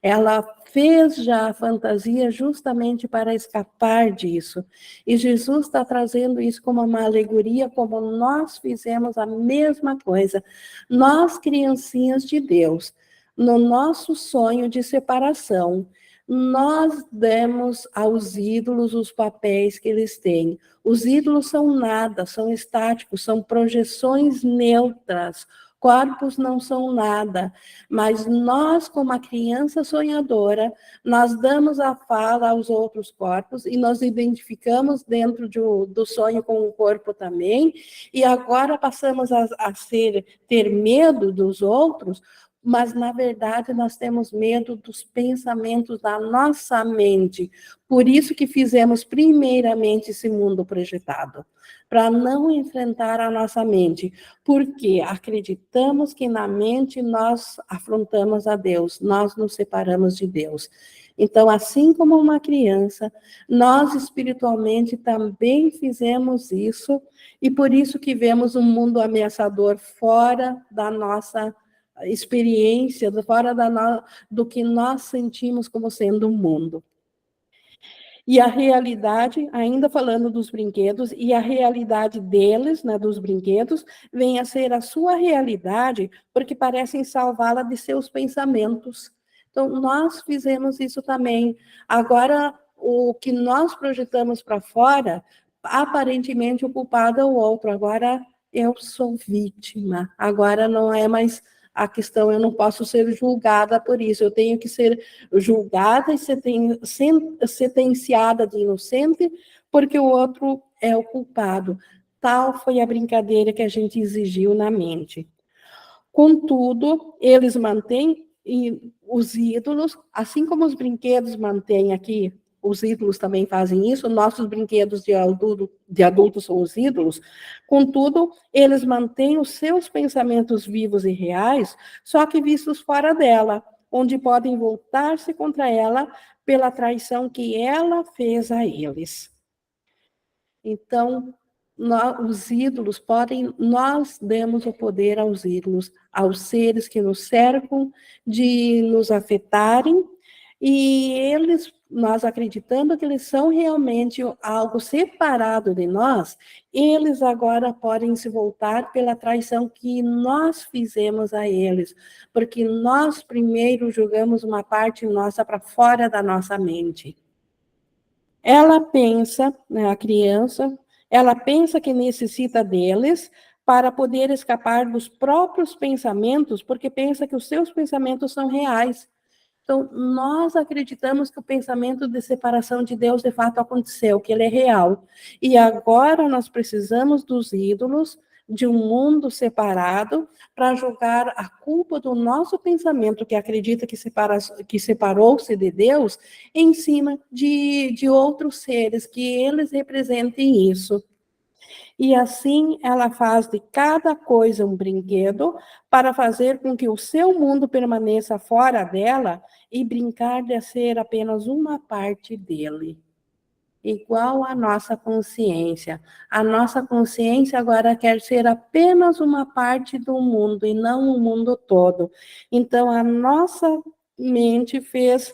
S1: Ela fez já a fantasia justamente para escapar disso. E Jesus está trazendo isso como uma alegoria, como nós fizemos a mesma coisa. Nós, criancinhas de Deus, no nosso sonho de separação, nós demos aos ídolos os papéis que eles têm. Os ídolos são nada, são estáticos, são projeções neutras, Corpos não são nada, mas nós, como a criança sonhadora, nós damos a fala aos outros corpos e nós identificamos dentro do sonho com o corpo também, e agora passamos a ter medo dos outros, mas, na verdade, nós temos medo dos pensamentos da nossa mente. Por isso que fizemos primeiramente esse mundo projetado, para não enfrentar a nossa mente, porque acreditamos que na mente nós afrontamos a Deus, nós nos separamos de Deus. Então, assim como uma criança, nós espiritualmente também fizemos isso, e por isso que vemos um mundo ameaçador fora da nossa experiência, fora do que nós sentimos como sendo um mundo. E a realidade, ainda falando dos brinquedos, e a realidade deles, né, dos brinquedos, vem a ser a sua realidade, porque parecem salvá-la de seus pensamentos. Então, nós fizemos isso também. Agora, o que nós projetamos para fora, aparentemente o culpado é o outro. Agora, eu sou vítima. Agora não é mais a questão, eu não posso ser julgada por isso. Eu tenho que ser julgada e sentenciada de inocente, porque o outro é o culpado. Tal foi a brincadeira que a gente exigiu na mente. Contudo, eles mantêm os ídolos, assim como os brinquedos mantêm aqui, os ídolos também fazem isso, nossos brinquedos de adultos são os ídolos, contudo, eles mantêm os seus pensamentos vivos e reais, só que vistos fora dela, onde podem voltar-se contra ela pela traição que ela fez a eles. Então, os ídolos podem, nós demos o poder aos ídolos, aos seres que nos cercam, de nos afetarem, e eles, nós acreditando que eles são realmente algo separado de nós, eles agora podem se voltar pela traição que nós fizemos a eles, porque nós primeiro julgamos uma parte nossa para fora da nossa mente. Ela pensa, né, a criança, ela pensa que necessita deles para poder escapar dos próprios pensamentos, porque pensa que os seus pensamentos são reais. Então, nós acreditamos que o pensamento de separação de Deus de fato aconteceu, que ele é real. E agora nós precisamos dos ídolos, de um mundo separado, para jogar a culpa do nosso pensamento, que acredita que separou-se de Deus, em cima de outros seres, que eles representem isso. E assim ela faz de cada coisa um brinquedo para fazer com que o seu mundo permaneça fora dela e brincar de ser apenas uma parte dele. Igual a nossa consciência. A nossa consciência agora quer ser apenas uma parte do mundo e não o mundo todo. Então, a nossa mente fez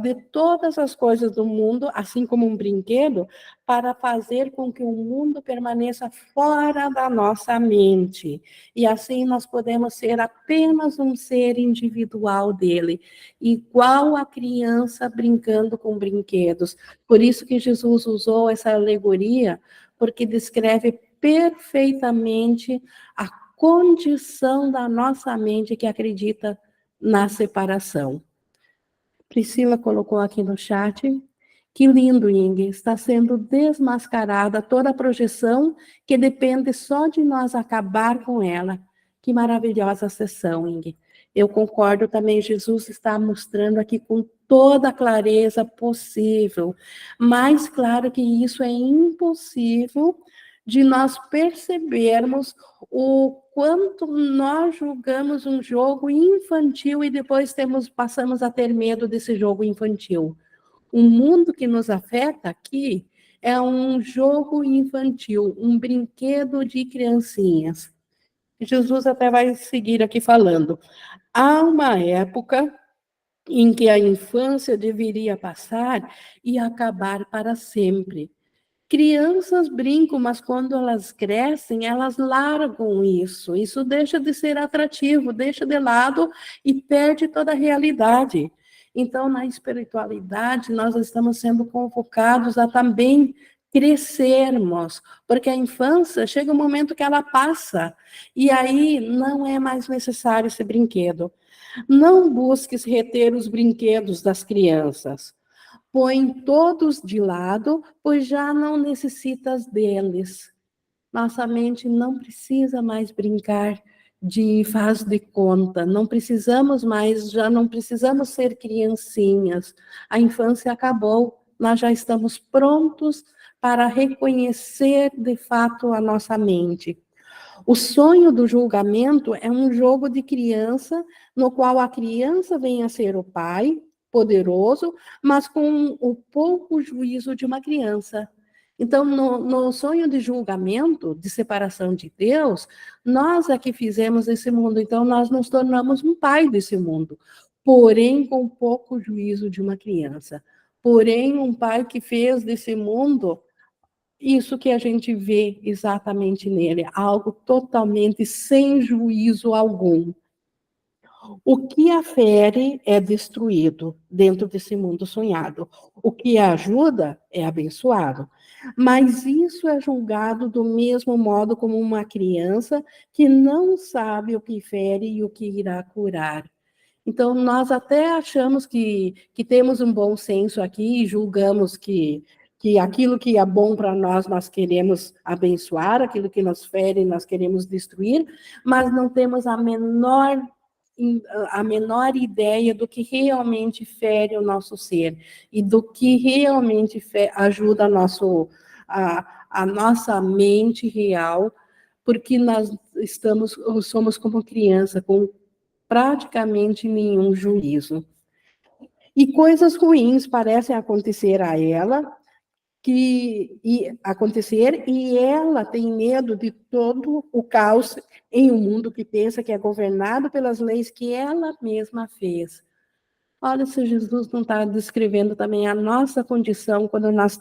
S1: de todas as coisas do mundo, assim como um brinquedo, para fazer com que o mundo permaneça fora da nossa mente. E assim nós podemos ser apenas um ser individual dele, igual a criança brincando com brinquedos. Por isso que Jesus usou essa alegoria, porque descreve perfeitamente a condição da nossa mente que acredita na separação. Priscila colocou aqui no chat. Que lindo, Ing. Está sendo desmascarada toda a projeção que depende só de nós acabar com ela. Que maravilhosa sessão, Ing. Eu concordo também, Jesus está mostrando aqui com toda a clareza possível. Mais claro que isso é impossível de nós percebermos o quanto nós julgamos um jogo infantil e depois passamos a ter medo desse jogo infantil. O mundo que nos afeta aqui é um jogo infantil, um brinquedo de criancinhas. Jesus até vai seguir aqui falando. Há uma época em que a infância deveria passar e acabar para sempre. Crianças brincam, mas quando elas crescem, elas largam isso. Isso deixa de ser atrativo, deixa de lado e perde toda a realidade. Então, na espiritualidade, nós estamos sendo convocados a também crescermos, porque a infância chega um momento que ela passa, e aí não é mais necessário esse brinquedo. Não busques reter os brinquedos das crianças. Põe todos de lado, pois já não necessitas deles. Nossa mente não precisa mais brincar de faz de conta, não precisamos mais, já não precisamos ser criancinhas. A infância acabou, nós já estamos prontos para reconhecer de fato a nossa mente. O sonho do julgamento é um jogo de criança, no qual a criança vem a ser o pai, poderoso, mas com o pouco juízo de uma criança. Então, no sonho de julgamento, de separação de Deus, nós é que fizemos esse mundo, então nós nos tornamos um pai desse mundo, porém com pouco juízo de uma criança. Porém, um pai que fez desse mundo isso que a gente vê exatamente nele, algo totalmente sem juízo algum. O que afere é destruído dentro desse mundo sonhado. O que ajuda é abençoado. Mas isso é julgado do mesmo modo como uma criança que não sabe o que fere e o que irá curar. Então, nós até achamos que temos um bom senso aqui e julgamos que aquilo que é bom para nós, nós queremos abençoar, aquilo que nos fere, nós queremos destruir, mas não temos a menor ideia do que realmente fere o nosso ser e do que realmente ajuda a nossa mente real, porque nós somos como criança, com praticamente nenhum juízo. E coisas ruins parecem acontecer a ela, e ela tem medo de todo o caos em um mundo que pensa que é governado pelas leis que ela mesma fez. Olha se Jesus não está descrevendo também a nossa condição quando nós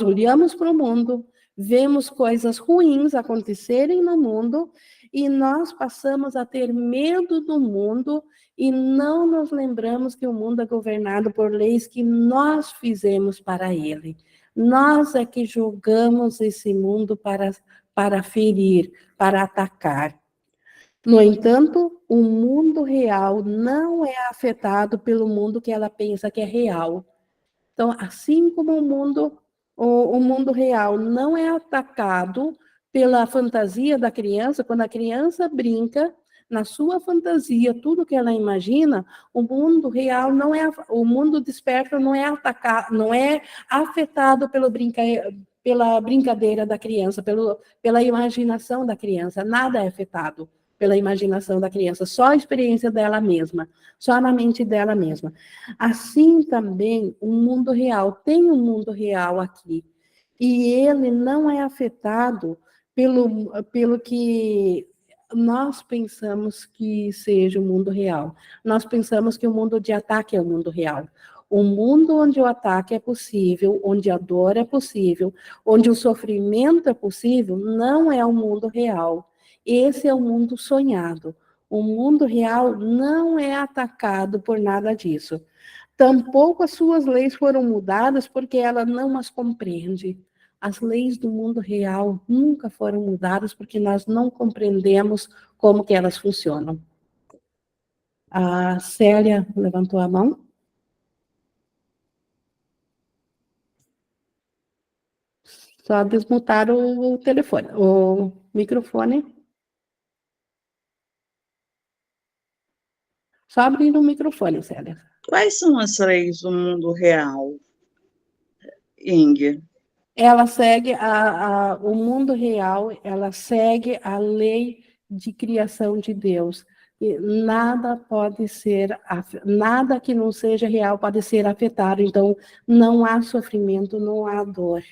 S1: olhamos para o mundo, vemos coisas ruins acontecerem no mundo e nós passamos a ter medo do mundo e não nos lembramos que o mundo é governado por leis que nós fizemos para ele. Nós é que julgamos esse mundo para ferir, para atacar. No entanto, o mundo real não é afetado pelo mundo que ela pensa que é real. Então, assim como o mundo real não é atacado pela fantasia da criança, quando a criança brinca na sua fantasia, tudo que ela imagina, o mundo real não é, o mundo desperto não é atacado, não é afetado pela brincadeira da criança, pela imaginação da criança, nada é afetado pela imaginação da criança, só a experiência dela mesma, só na mente dela mesma. Assim também, o mundo real, tem um mundo real aqui, e ele não é afetado pelo que nós pensamos que seja o mundo real. Nós pensamos que o mundo de ataque é o mundo real. O mundo onde o ataque é possível, onde a dor é possível, onde o sofrimento é possível, não é o mundo real. Esse é o mundo sonhado. O mundo real não é atacado por nada disso. Tampouco as suas leis foram mudadas porque ela não as compreende. As leis do mundo real nunca foram mudadas porque nós não compreendemos como que elas funcionam. A Célia levantou a mão. Só desmutar o telefone, o microfone. Só abrir o microfone, Célia.
S2: Quais são as leis do mundo real, Inger?
S1: Ela segue o mundo real, ela segue a lei de criação de Deus. E nada que não seja real pode ser afetado. Então, não há sofrimento, não há dor.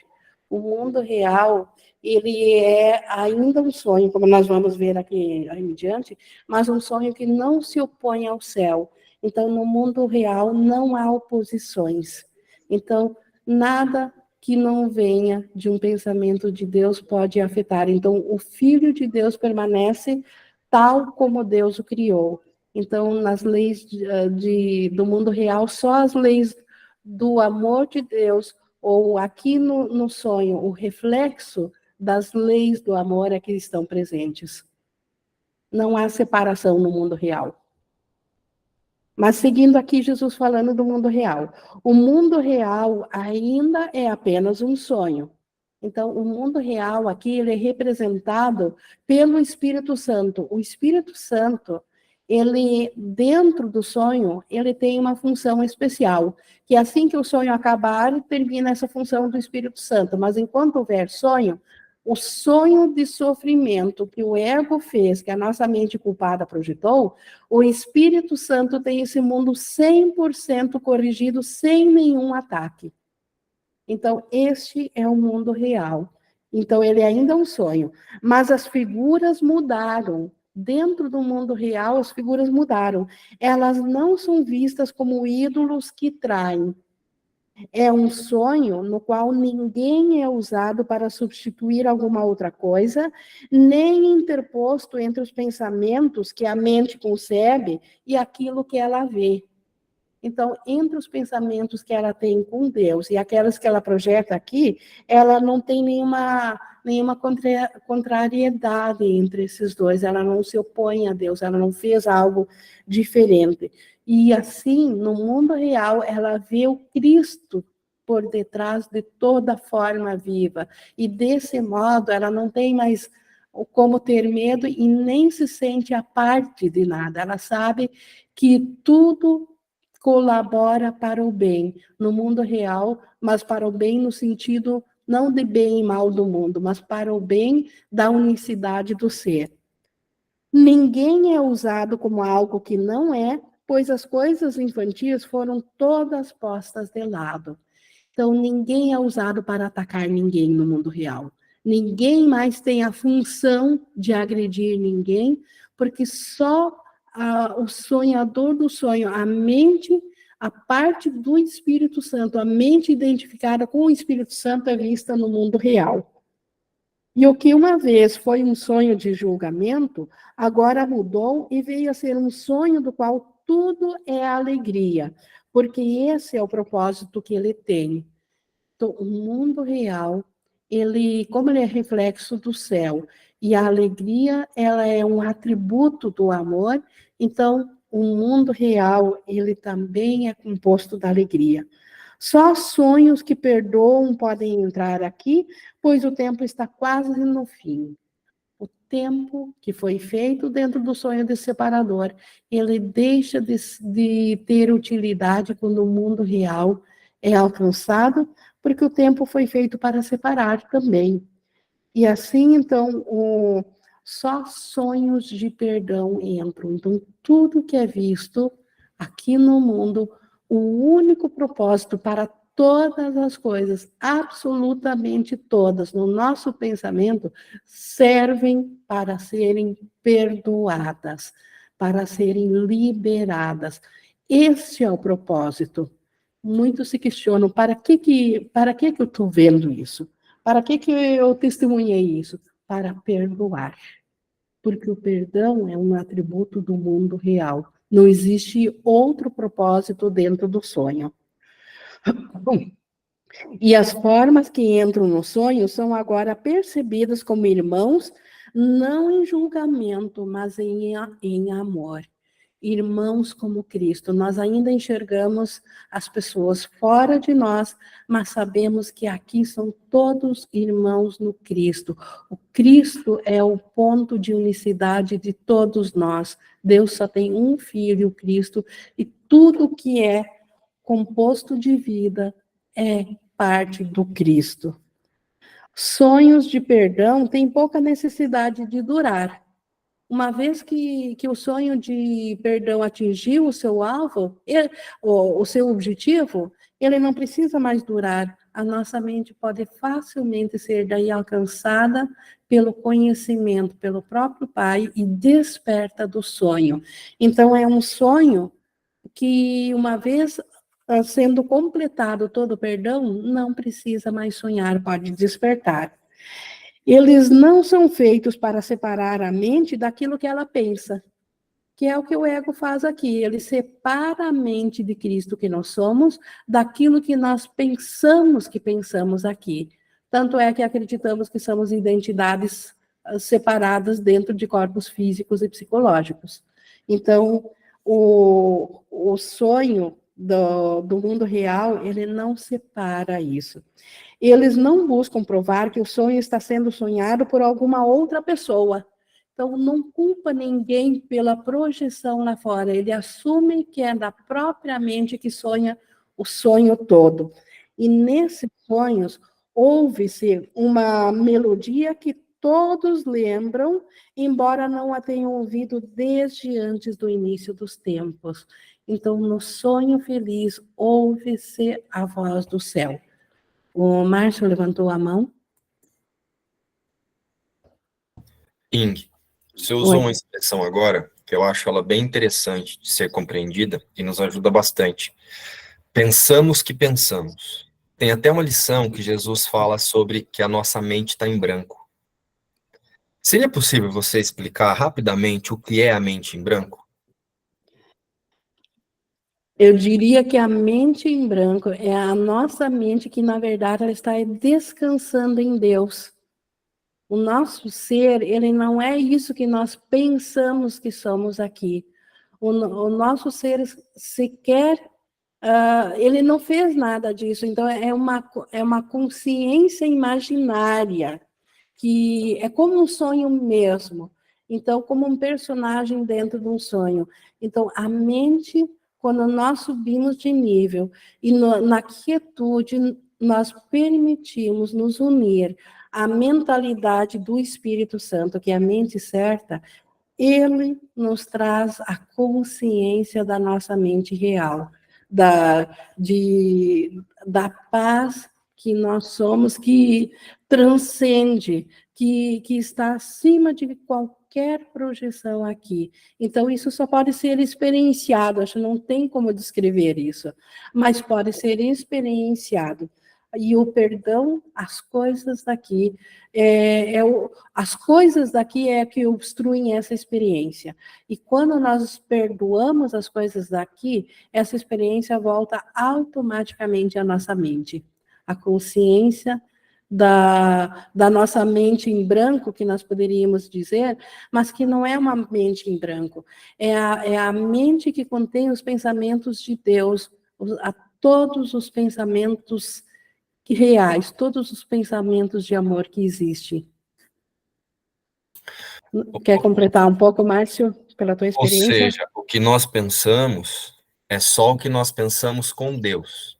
S1: O mundo real, ele é ainda um sonho, como nós vamos ver aqui em diante, mas um sonho que não se opõe ao céu. Então, no mundo real, não há oposições. Então, nada que não venha de um pensamento de Deus pode afetar. Então, o Filho de Deus permanece tal como Deus o criou. Então, nas leis do mundo real, só as leis do amor de Deus ou aqui no sonho, o reflexo das leis do amor é que estão presentes. Não há separação no mundo real. Mas seguindo aqui Jesus falando do mundo real. O mundo real ainda é apenas um sonho. Então, o mundo real aqui, ele é representado pelo Espírito Santo. O Espírito Santo, ele, dentro do sonho, ele tem uma função especial, que assim que o sonho acabar, termina essa função do Espírito Santo. Mas enquanto houver sonho, o sonho de sofrimento que o ego fez, que a nossa mente culpada projetou, o Espírito Santo tem esse mundo 100% corrigido, sem nenhum ataque. Então, este é o mundo real. Então, ele ainda é um sonho. Mas as figuras mudaram. Dentro do mundo real, as figuras mudaram. Elas não são vistas como ídolos que traem. É um sonho no qual ninguém é usado para substituir alguma outra coisa, nem interposto entre os pensamentos que a mente concebe e aquilo que ela vê. Então, entre os pensamentos que ela tem com Deus e aquelas que ela projeta aqui, ela não tem nenhuma contrariedade entre esses dois, ela não se opõe a Deus, ela não fez algo diferente. E assim, no mundo real, ela vê o Cristo por detrás de toda forma viva. E desse modo, ela não tem mais como ter medo e nem se sente a parte de nada. Ela sabe que tudo colabora para o bem no mundo real, mas para o bem no sentido não de bem e mal do mundo, mas para o bem da unicidade do ser. Ninguém é usado como algo que não é, pois as coisas infantis foram todas postas de lado. Então, ninguém é usado para atacar ninguém no mundo real. Ninguém mais tem a função de agredir ninguém, porque só o sonhador do sonho, a mente, a parte do Espírito Santo, a mente identificada com o Espírito Santo é vista no mundo real. E o que uma vez foi um sonho de julgamento, agora mudou e veio a ser um sonho do qual tudo é alegria, porque esse é o propósito que ele tem. Então, o mundo real, como ele é reflexo do céu, e a alegria, ela é um atributo do amor, então o mundo real, ele também é composto da alegria. Só sonhos que perdoam podem entrar aqui, pois o tempo está quase no fim. O tempo que foi feito dentro do sonho de separador, ele deixa de ter utilidade quando o mundo real é alcançado, porque o tempo foi feito para separar também. E assim, então, só sonhos de perdão entram. Então, tudo que é visto aqui no mundo, o único propósito para todas as coisas, absolutamente todas, no nosso pensamento, servem para serem perdoadas, para serem liberadas. Esse é o propósito. Muitos se questionam, para que eu estou vendo isso? Para que eu testemunhei isso? Para perdoar. Porque o perdão é um atributo do mundo real. Não existe outro propósito dentro do sonho. E as formas que entram no sonho são agora percebidas como irmãos, não em julgamento, mas em amor. Irmãos como Cristo. Nós ainda enxergamos as pessoas fora de nós, mas sabemos que aqui são todos irmãos no Cristo. O Cristo é o ponto de unicidade de todos nós. Deus só tem um Filho, o Cristo, e tudo que é composto de vida é parte do Cristo. Sonhos de perdão têm pouca necessidade de durar. Uma vez que o sonho de perdão atingiu o seu alvo, o seu objetivo, ele não precisa mais durar. A nossa mente pode facilmente ser daí alcançada pelo conhecimento, pelo próprio Pai e desperta do sonho. Então, é um sonho que, uma vez sendo completado todo o perdão, não precisa mais sonhar, pode despertar. Eles não são feitos para separar a mente daquilo que ela pensa. que é o que o ego faz aqui. Ele separa a mente de Cristo que nós somos daquilo que nós pensamos aqui. Tanto é que acreditamos que somos identidades separadas dentro de corpos físicos e psicológicos. Então, o sonho do mundo real, ele não separa isso. Eles não buscam provar que o sonho está sendo sonhado por alguma outra pessoa. Então, não culpa ninguém pela projeção lá fora. Ele assume que é da própria mente que sonha o sonho todo. E nesses sonhos, ouve-se uma melodia que todos lembram, embora não a tenham ouvido desde antes do início dos tempos. Então, no sonho feliz, ouve-se a voz do céu. O Márcio levantou a mão.
S3: Ing, você usou uma expressão agora que eu acho ela bem interessante de ser compreendida e nos ajuda bastante. Pensamos que pensamos. Tem até uma lição que Jesus fala sobre que a nossa mente está em branco. Seria possível você explicar rapidamente o que é a mente em branco?
S1: Eu diria que a mente em branco é a nossa mente que, na verdade, ela está descansando em Deus. O nosso ser, ele não é isso que nós pensamos que somos aqui. O nosso ser sequer, ele não fez nada disso. Então, é uma consciência imaginária, que é como um sonho mesmo. Então, como um personagem dentro de um sonho. Então, a mente, quando nós subimos de nível e na quietude, nós permitimos nos unir à mentalidade do Espírito Santo, que é a mente certa, ele nos traz a consciência da nossa mente real, da paz que nós somos, que transcende, que está acima de qualquer projeção aqui. Então, isso só pode ser experienciado, acho que não tem como descrever isso, mas pode ser experienciado. E o perdão, as coisas daqui, as coisas daqui é que obstruem essa experiência. E quando nós perdoamos as coisas daqui, essa experiência volta automaticamente à nossa mente. A consciência da nossa mente em branco, que nós poderíamos dizer, mas que não é uma mente em branco. É a mente que contém os pensamentos de Deus, todos os pensamentos reais, todos os pensamentos de amor que existem. Quer completar um pouco, Márcio, pela tua experiência?
S3: Ou seja, o que nós pensamos é só o que nós pensamos com Deus.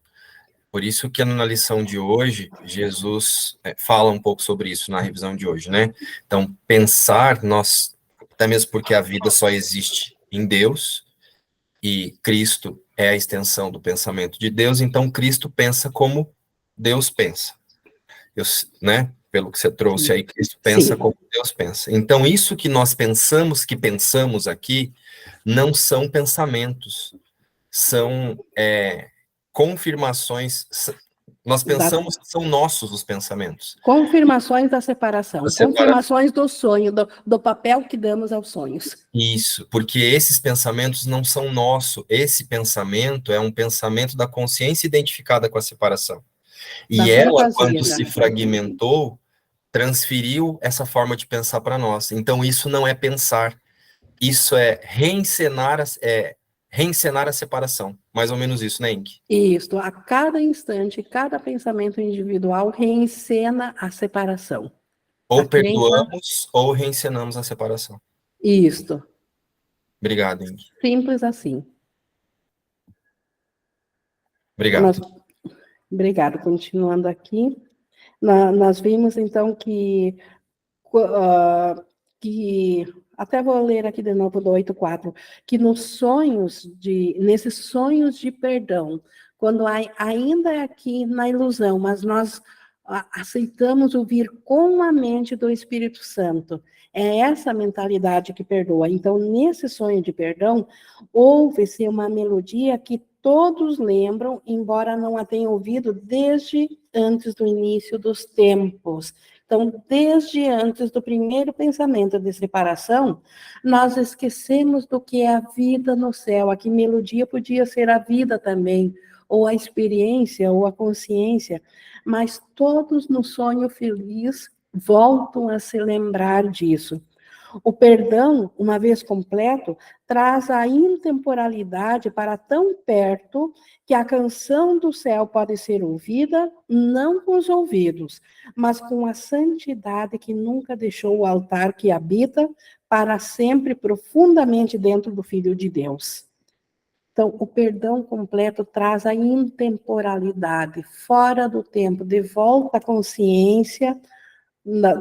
S3: Por isso que na lição de hoje, Jesus fala um pouco sobre isso na revisão de hoje, né? Então, pensar, até mesmo porque a vida só existe em Deus, e Cristo é a extensão do pensamento de Deus, então Cristo pensa como Deus pensa. Né? Pelo que você trouxe aí, Cristo pensa Sim. Como Deus pensa. Então, isso que nós pensamos que pensamos aqui, não são pensamentos, são confirmações. Nós pensamos que são nossos os pensamentos.
S1: Confirmações da separação, confirmações do sonho, do papel que damos aos sonhos.
S3: Isso, porque esses pensamentos não são nossos. Esse pensamento é um pensamento da consciência identificada com a separação. E ela, quando se fragmentou, transferiu essa forma de pensar para nós. Então, isso não é pensar, isso é reencenar a separação. Mais ou menos isso, né, Ink?
S1: Isso, a cada instante, cada pensamento individual reencena a separação.
S3: Ou perdoamos, ou reencenamos a separação.
S1: Isso.
S3: Obrigado, Ink.
S1: Simples assim.
S3: Obrigado.
S1: Obrigado. Continuando aqui, nós vimos, então, que até vou ler aqui de novo do 8.4, que nesses sonhos de perdão, quando ainda é aqui na ilusão, mas nós aceitamos ouvir com a mente do Espírito Santo, é essa mentalidade que perdoa. Então, nesse sonho de perdão, ouve-se uma melodia que todos lembram, embora não a tenham ouvido desde antes do início dos tempos. Então, desde antes do primeiro pensamento de separação, nós esquecemos do que é a vida no céu. Aqui, melodia podia ser a vida também, ou a experiência, ou a consciência, mas todos no sonho feliz voltam a se lembrar disso. O perdão, uma vez completo, traz a intemporalidade para tão perto que a canção do céu pode ser ouvida, não com os ouvidos, mas com a santidade que nunca deixou o altar que habita para sempre profundamente dentro do Filho de Deus. Então, o perdão completo traz a intemporalidade, fora do tempo, de volta à consciência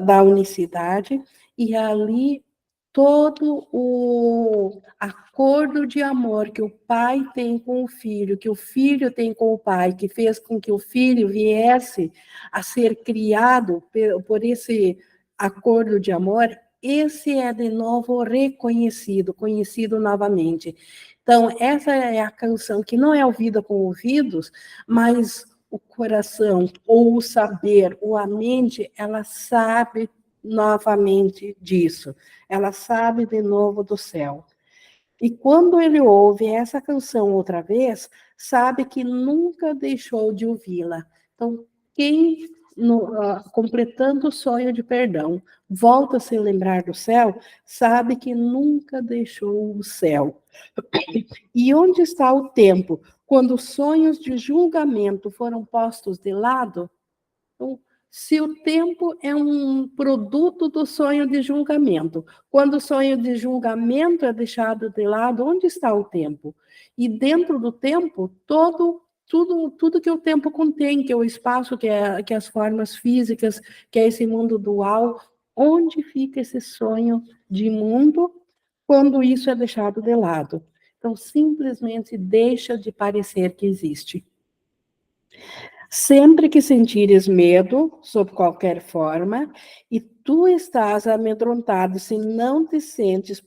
S1: da unicidade, e ali todo o acordo de amor que o pai tem com o filho, que o filho tem com o pai, que fez com que o filho viesse a ser criado por esse acordo de amor, esse é de novo reconhecido, conhecido novamente. Então, essa é a canção que não é ouvida com ouvidos, mas o coração, ou o saber, ou a mente, ela sabe novamente disso. Ela sabe de novo do céu. E quando ele ouve essa canção outra vez, sabe que nunca deixou de ouvi-la. Então, quem, completando o sonho de perdão, volta a se lembrar do céu, sabe que nunca deixou o céu. E onde está o tempo? Quando os sonhos de julgamento foram postos de lado, então, se o tempo é um produto do sonho de julgamento, quando o sonho de julgamento é deixado de lado, onde está o tempo? E dentro do tempo, tudo que o tempo contém, que é o espaço, que é as formas físicas, que é esse mundo dual, onde fica esse sonho de mundo quando isso é deixado de lado? Então, simplesmente deixa de parecer que existe. Sempre que sentires medo, sob qualquer forma, e tu estás amedrontado, se não te sentes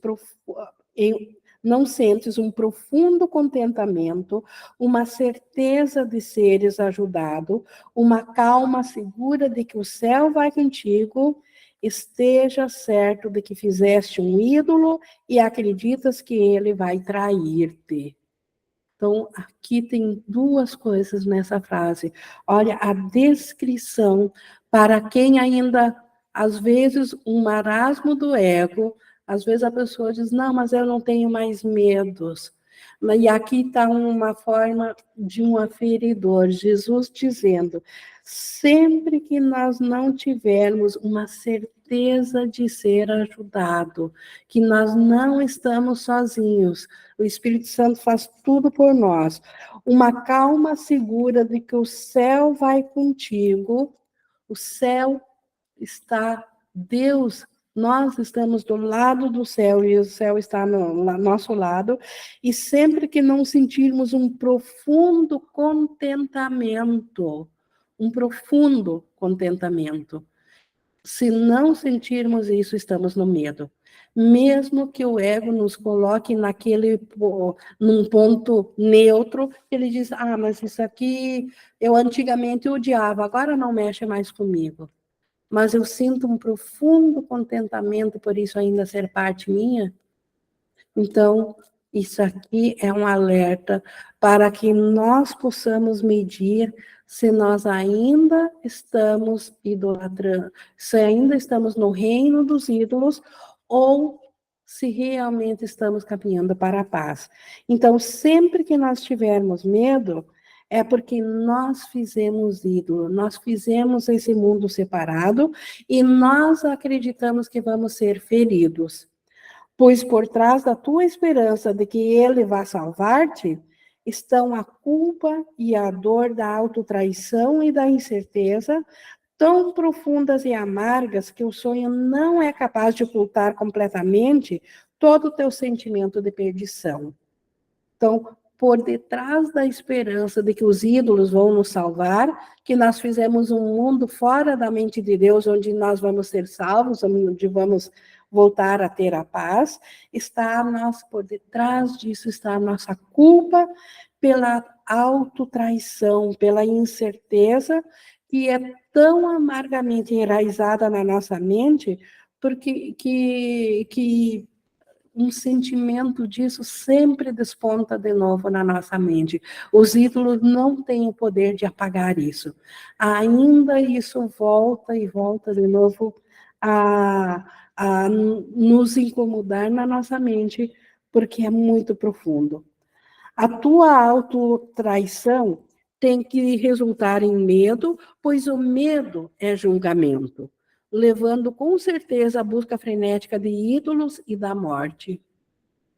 S1: não sentes um profundo contentamento, uma certeza de seres ajudado, uma calma segura de que o céu vai contigo, esteja certo de que fizeste um ídolo e acreditas que ele vai trair-te. Então, aqui tem duas coisas nessa frase. Olha, a descrição para quem ainda, às vezes, um marasmo do ego, às vezes a pessoa diz, não, mas eu não tenho mais medos. E aqui está uma forma de um aferidor, Jesus dizendo, sempre que nós não tivermos uma certeza de ser ajudado, que nós não estamos sozinhos, o Espírito Santo faz tudo por nós, uma calma segura de que o céu vai contigo, o céu está, Deus, nós estamos do lado do céu e o céu está no nosso lado, e sempre que não sentirmos um profundo contentamento, se não sentirmos isso, estamos no medo. Mesmo que o ego nos coloque num ponto neutro, ele diz, mas isso aqui eu antigamente odiava, agora não mexe mais comigo. Mas eu sinto um profundo contentamento por isso ainda ser parte minha. Então, isso aqui é um alerta para que nós possamos medir se nós ainda estamos idolatrando, se ainda estamos no reino dos ídolos ou se realmente estamos caminhando para a paz. Então, sempre que nós tivermos medo, é porque nós fizemos ídolo, nós fizemos esse mundo separado e nós acreditamos que vamos ser feridos. Pois por trás da tua esperança de que ele vá salvar-te, estão a culpa e a dor da autotraição e da incerteza, tão profundas e amargas que o sonho não é capaz de ocultar completamente todo o teu sentimento de perdição. Então, por detrás da esperança de que os ídolos vão nos salvar, que nós fizemos um mundo fora da mente de Deus, onde nós vamos ser salvos, onde vamos voltar a ter a paz, por detrás disso está a nossa culpa pela autotraição, pela incerteza, que é tão amargamente enraizada na nossa mente, porque que um sentimento disso sempre desponta de novo na nossa mente. Os ídolos não têm o poder de apagar isso. Ainda isso volta e volta de novo a nos incomodar na nossa mente, porque é muito profundo. A tua autotraição tem que resultar em medo, pois o medo é julgamento, levando com certeza à busca frenética de ídolos e da morte.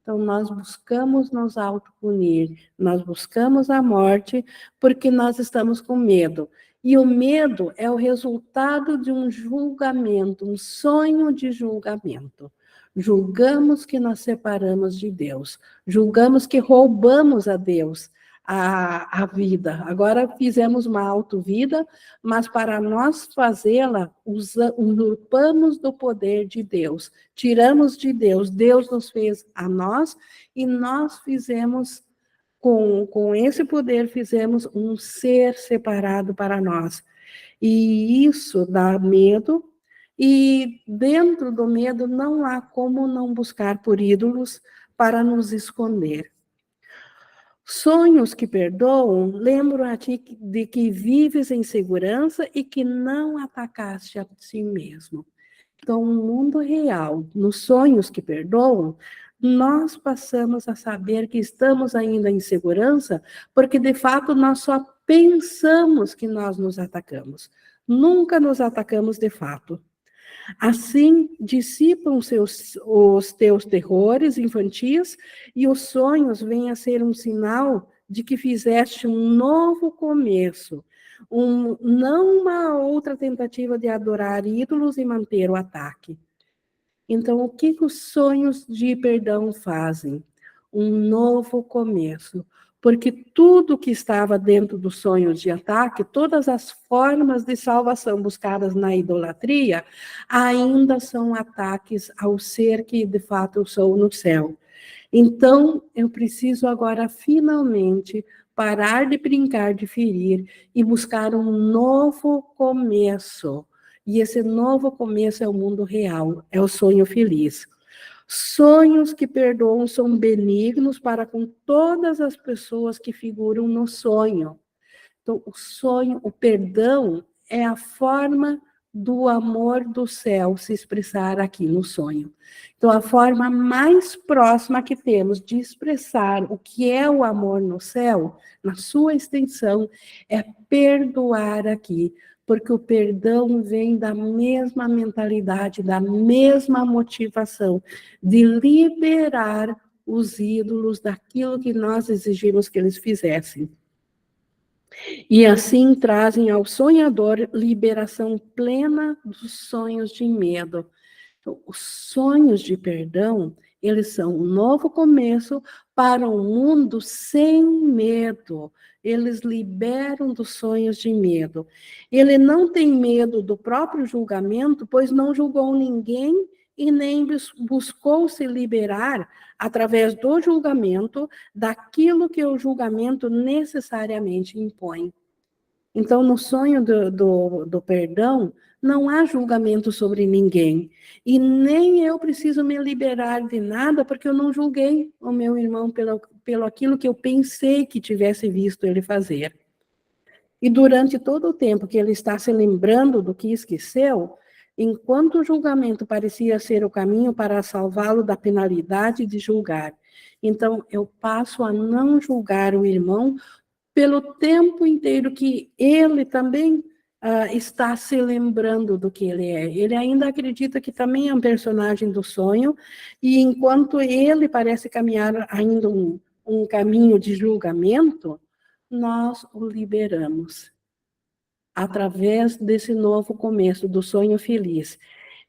S1: Então, nós buscamos nos autopunir, nós buscamos a morte porque nós estamos com medo. E o medo é o resultado de um julgamento, um sonho de julgamento. Julgamos que nós separamos de Deus, julgamos que roubamos a Deus a vida. Agora fizemos uma autovida, mas para nós fazê-la, usurpamos do poder de Deus, tiramos de Deus, Deus nos fez a nós, e nós fizemos, com esse poder, fizemos um ser separado para nós. E isso dá medo, e dentro do medo não há como não buscar por ídolos para nos esconder. Sonhos que perdoam lembram a ti de que vives em segurança e que não atacaste a si mesmo. Então, no mundo real, nos sonhos que perdoam, nós passamos a saber que estamos ainda em segurança, porque de fato nós só pensamos que nós nos atacamos. Nunca nos atacamos de fato. Assim, dissipam os teus terrores infantis e os sonhos vêm a ser um sinal de que fizeste um novo começo, não uma outra tentativa de adorar ídolos e manter o ataque. Então, o que os sonhos de perdão fazem? Um novo começo. Porque tudo que estava dentro dos sonhos de ataque, todas as formas de salvação buscadas na idolatria, ainda são ataques ao ser que de fato eu sou no céu. Então, eu preciso agora finalmente parar de brincar de ferir e buscar um novo começo. E esse novo começo é o mundo real, é o sonho feliz. Sonhos que perdoam são benignos para com todas as pessoas que figuram no sonho. Então, o sonho, o perdão é a forma do amor do céu se expressar aqui no sonho. Então, a forma mais próxima que temos de expressar o que é o amor no céu, na sua extensão, é perdoar aqui, porque o perdão vem da mesma mentalidade, da mesma motivação, de liberar os ídolos daquilo que nós exigimos que eles fizessem. E assim trazem ao sonhador liberação plena dos sonhos de medo. Então, os sonhos de perdão, eles são um novo começo para um mundo sem medo. Eles liberam dos sonhos de medo. Ele não tem medo do próprio julgamento, pois não julgou ninguém e nem buscou se liberar através do julgamento daquilo que o julgamento necessariamente impõe. Então, no sonho do perdão, não há julgamento sobre ninguém. E nem eu preciso me liberar de nada, porque eu não julguei o meu irmão pelo aquilo que eu pensei que tivesse visto ele fazer. E durante todo o tempo que ele está se lembrando do que esqueceu, enquanto o julgamento parecia ser o caminho para salvá-lo da penalidade de julgar. Então, eu passo a não julgar o irmão pelo tempo inteiro que ele também está se lembrando do que ele é. Ele ainda acredita que também é um personagem do sonho, e enquanto ele parece caminhar ainda um caminho de julgamento, nós o liberamos através desse novo começo do sonho feliz.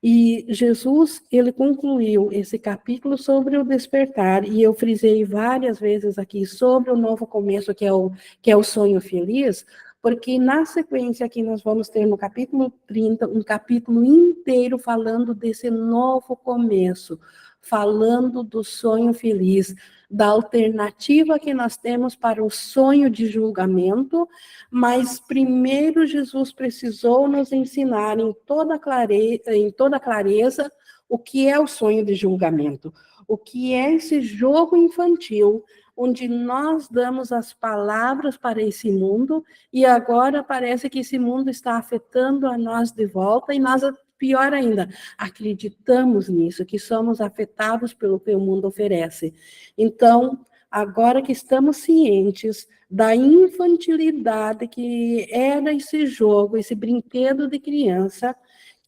S1: E Jesus, ele concluiu esse capítulo sobre o despertar, e eu frisei várias vezes aqui sobre o novo começo, que é o sonho feliz, porque na sequência aqui nós vamos ter no capítulo 30, um capítulo inteiro falando desse novo começo, falando do sonho feliz, da alternativa que nós temos para o sonho de julgamento, mas primeiro Jesus precisou nos ensinar em toda clareza o que é o sonho de julgamento, o que é esse jogo infantil, onde nós damos as palavras para esse mundo, e agora parece que esse mundo está afetando a nós de volta, e nós, pior ainda, acreditamos nisso, que somos afetados pelo que o mundo oferece. Então, agora que estamos cientes da infantilidade que era esse jogo, esse brinquedo de criança,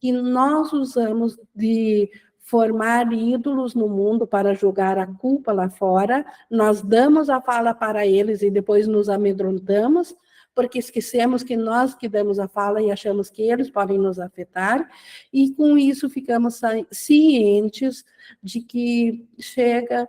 S1: que nós usamos de formar ídolos no mundo para jogar a culpa lá fora, nós damos a fala para eles e depois nos amedrontamos, porque esquecemos que nós que damos a fala e achamos que eles podem nos afetar, e com isso ficamos cientes de que chega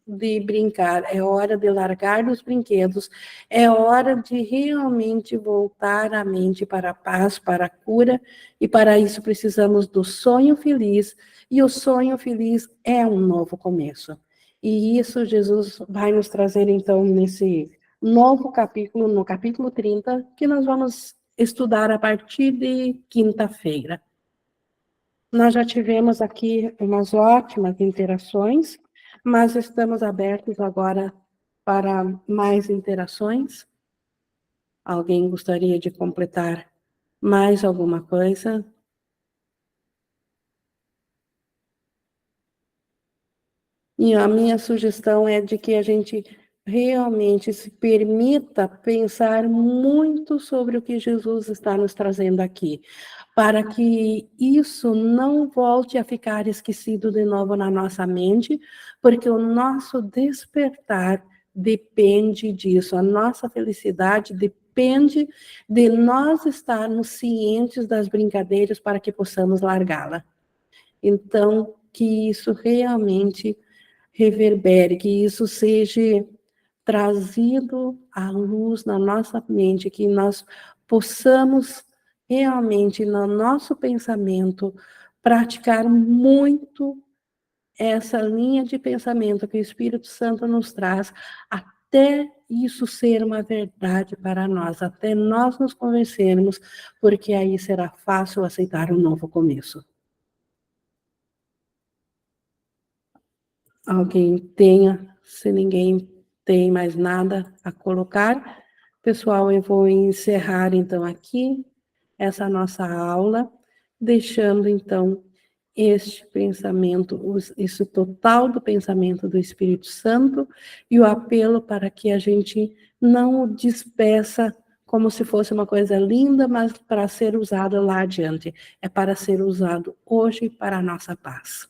S1: de brincar, é hora de largar os brinquedos, é hora de realmente voltar a mente para a paz, para a cura, e para isso precisamos do sonho feliz, e o sonho feliz é um novo começo. E isso Jesus vai nos trazer, então, nesse novo capítulo, no capítulo 30, que nós vamos estudar a partir de quinta-feira. Nós já tivemos aqui umas ótimas interações, mas estamos abertos agora para mais interações. Alguém gostaria de completar mais alguma coisa? E a minha sugestão é de que a gente realmente se permita pensar muito sobre o que Jesus está nos trazendo aqui, para que isso não volte a ficar esquecido de novo na nossa mente, porque o nosso despertar depende disso, a nossa felicidade depende de nós estarmos cientes das brincadeiras para que possamos largá-la. Então, que isso realmente reverbere, que isso seja trazido à luz na nossa mente, que nós possamos realmente, no nosso pensamento, praticar muito essa linha de pensamento que o Espírito Santo nos traz, até isso ser uma verdade para nós, até nós nos convencermos, porque aí será fácil aceitar um novo começo. Alguém tenha, se ninguém tem mais nada a colocar, pessoal, eu vou encerrar então aqui essa nossa aula, deixando então este pensamento, isso total do pensamento do Espírito Santo, e o apelo para que a gente não o despeça como se fosse uma coisa linda, mas para ser usado lá adiante. É para ser usado hoje para a nossa paz.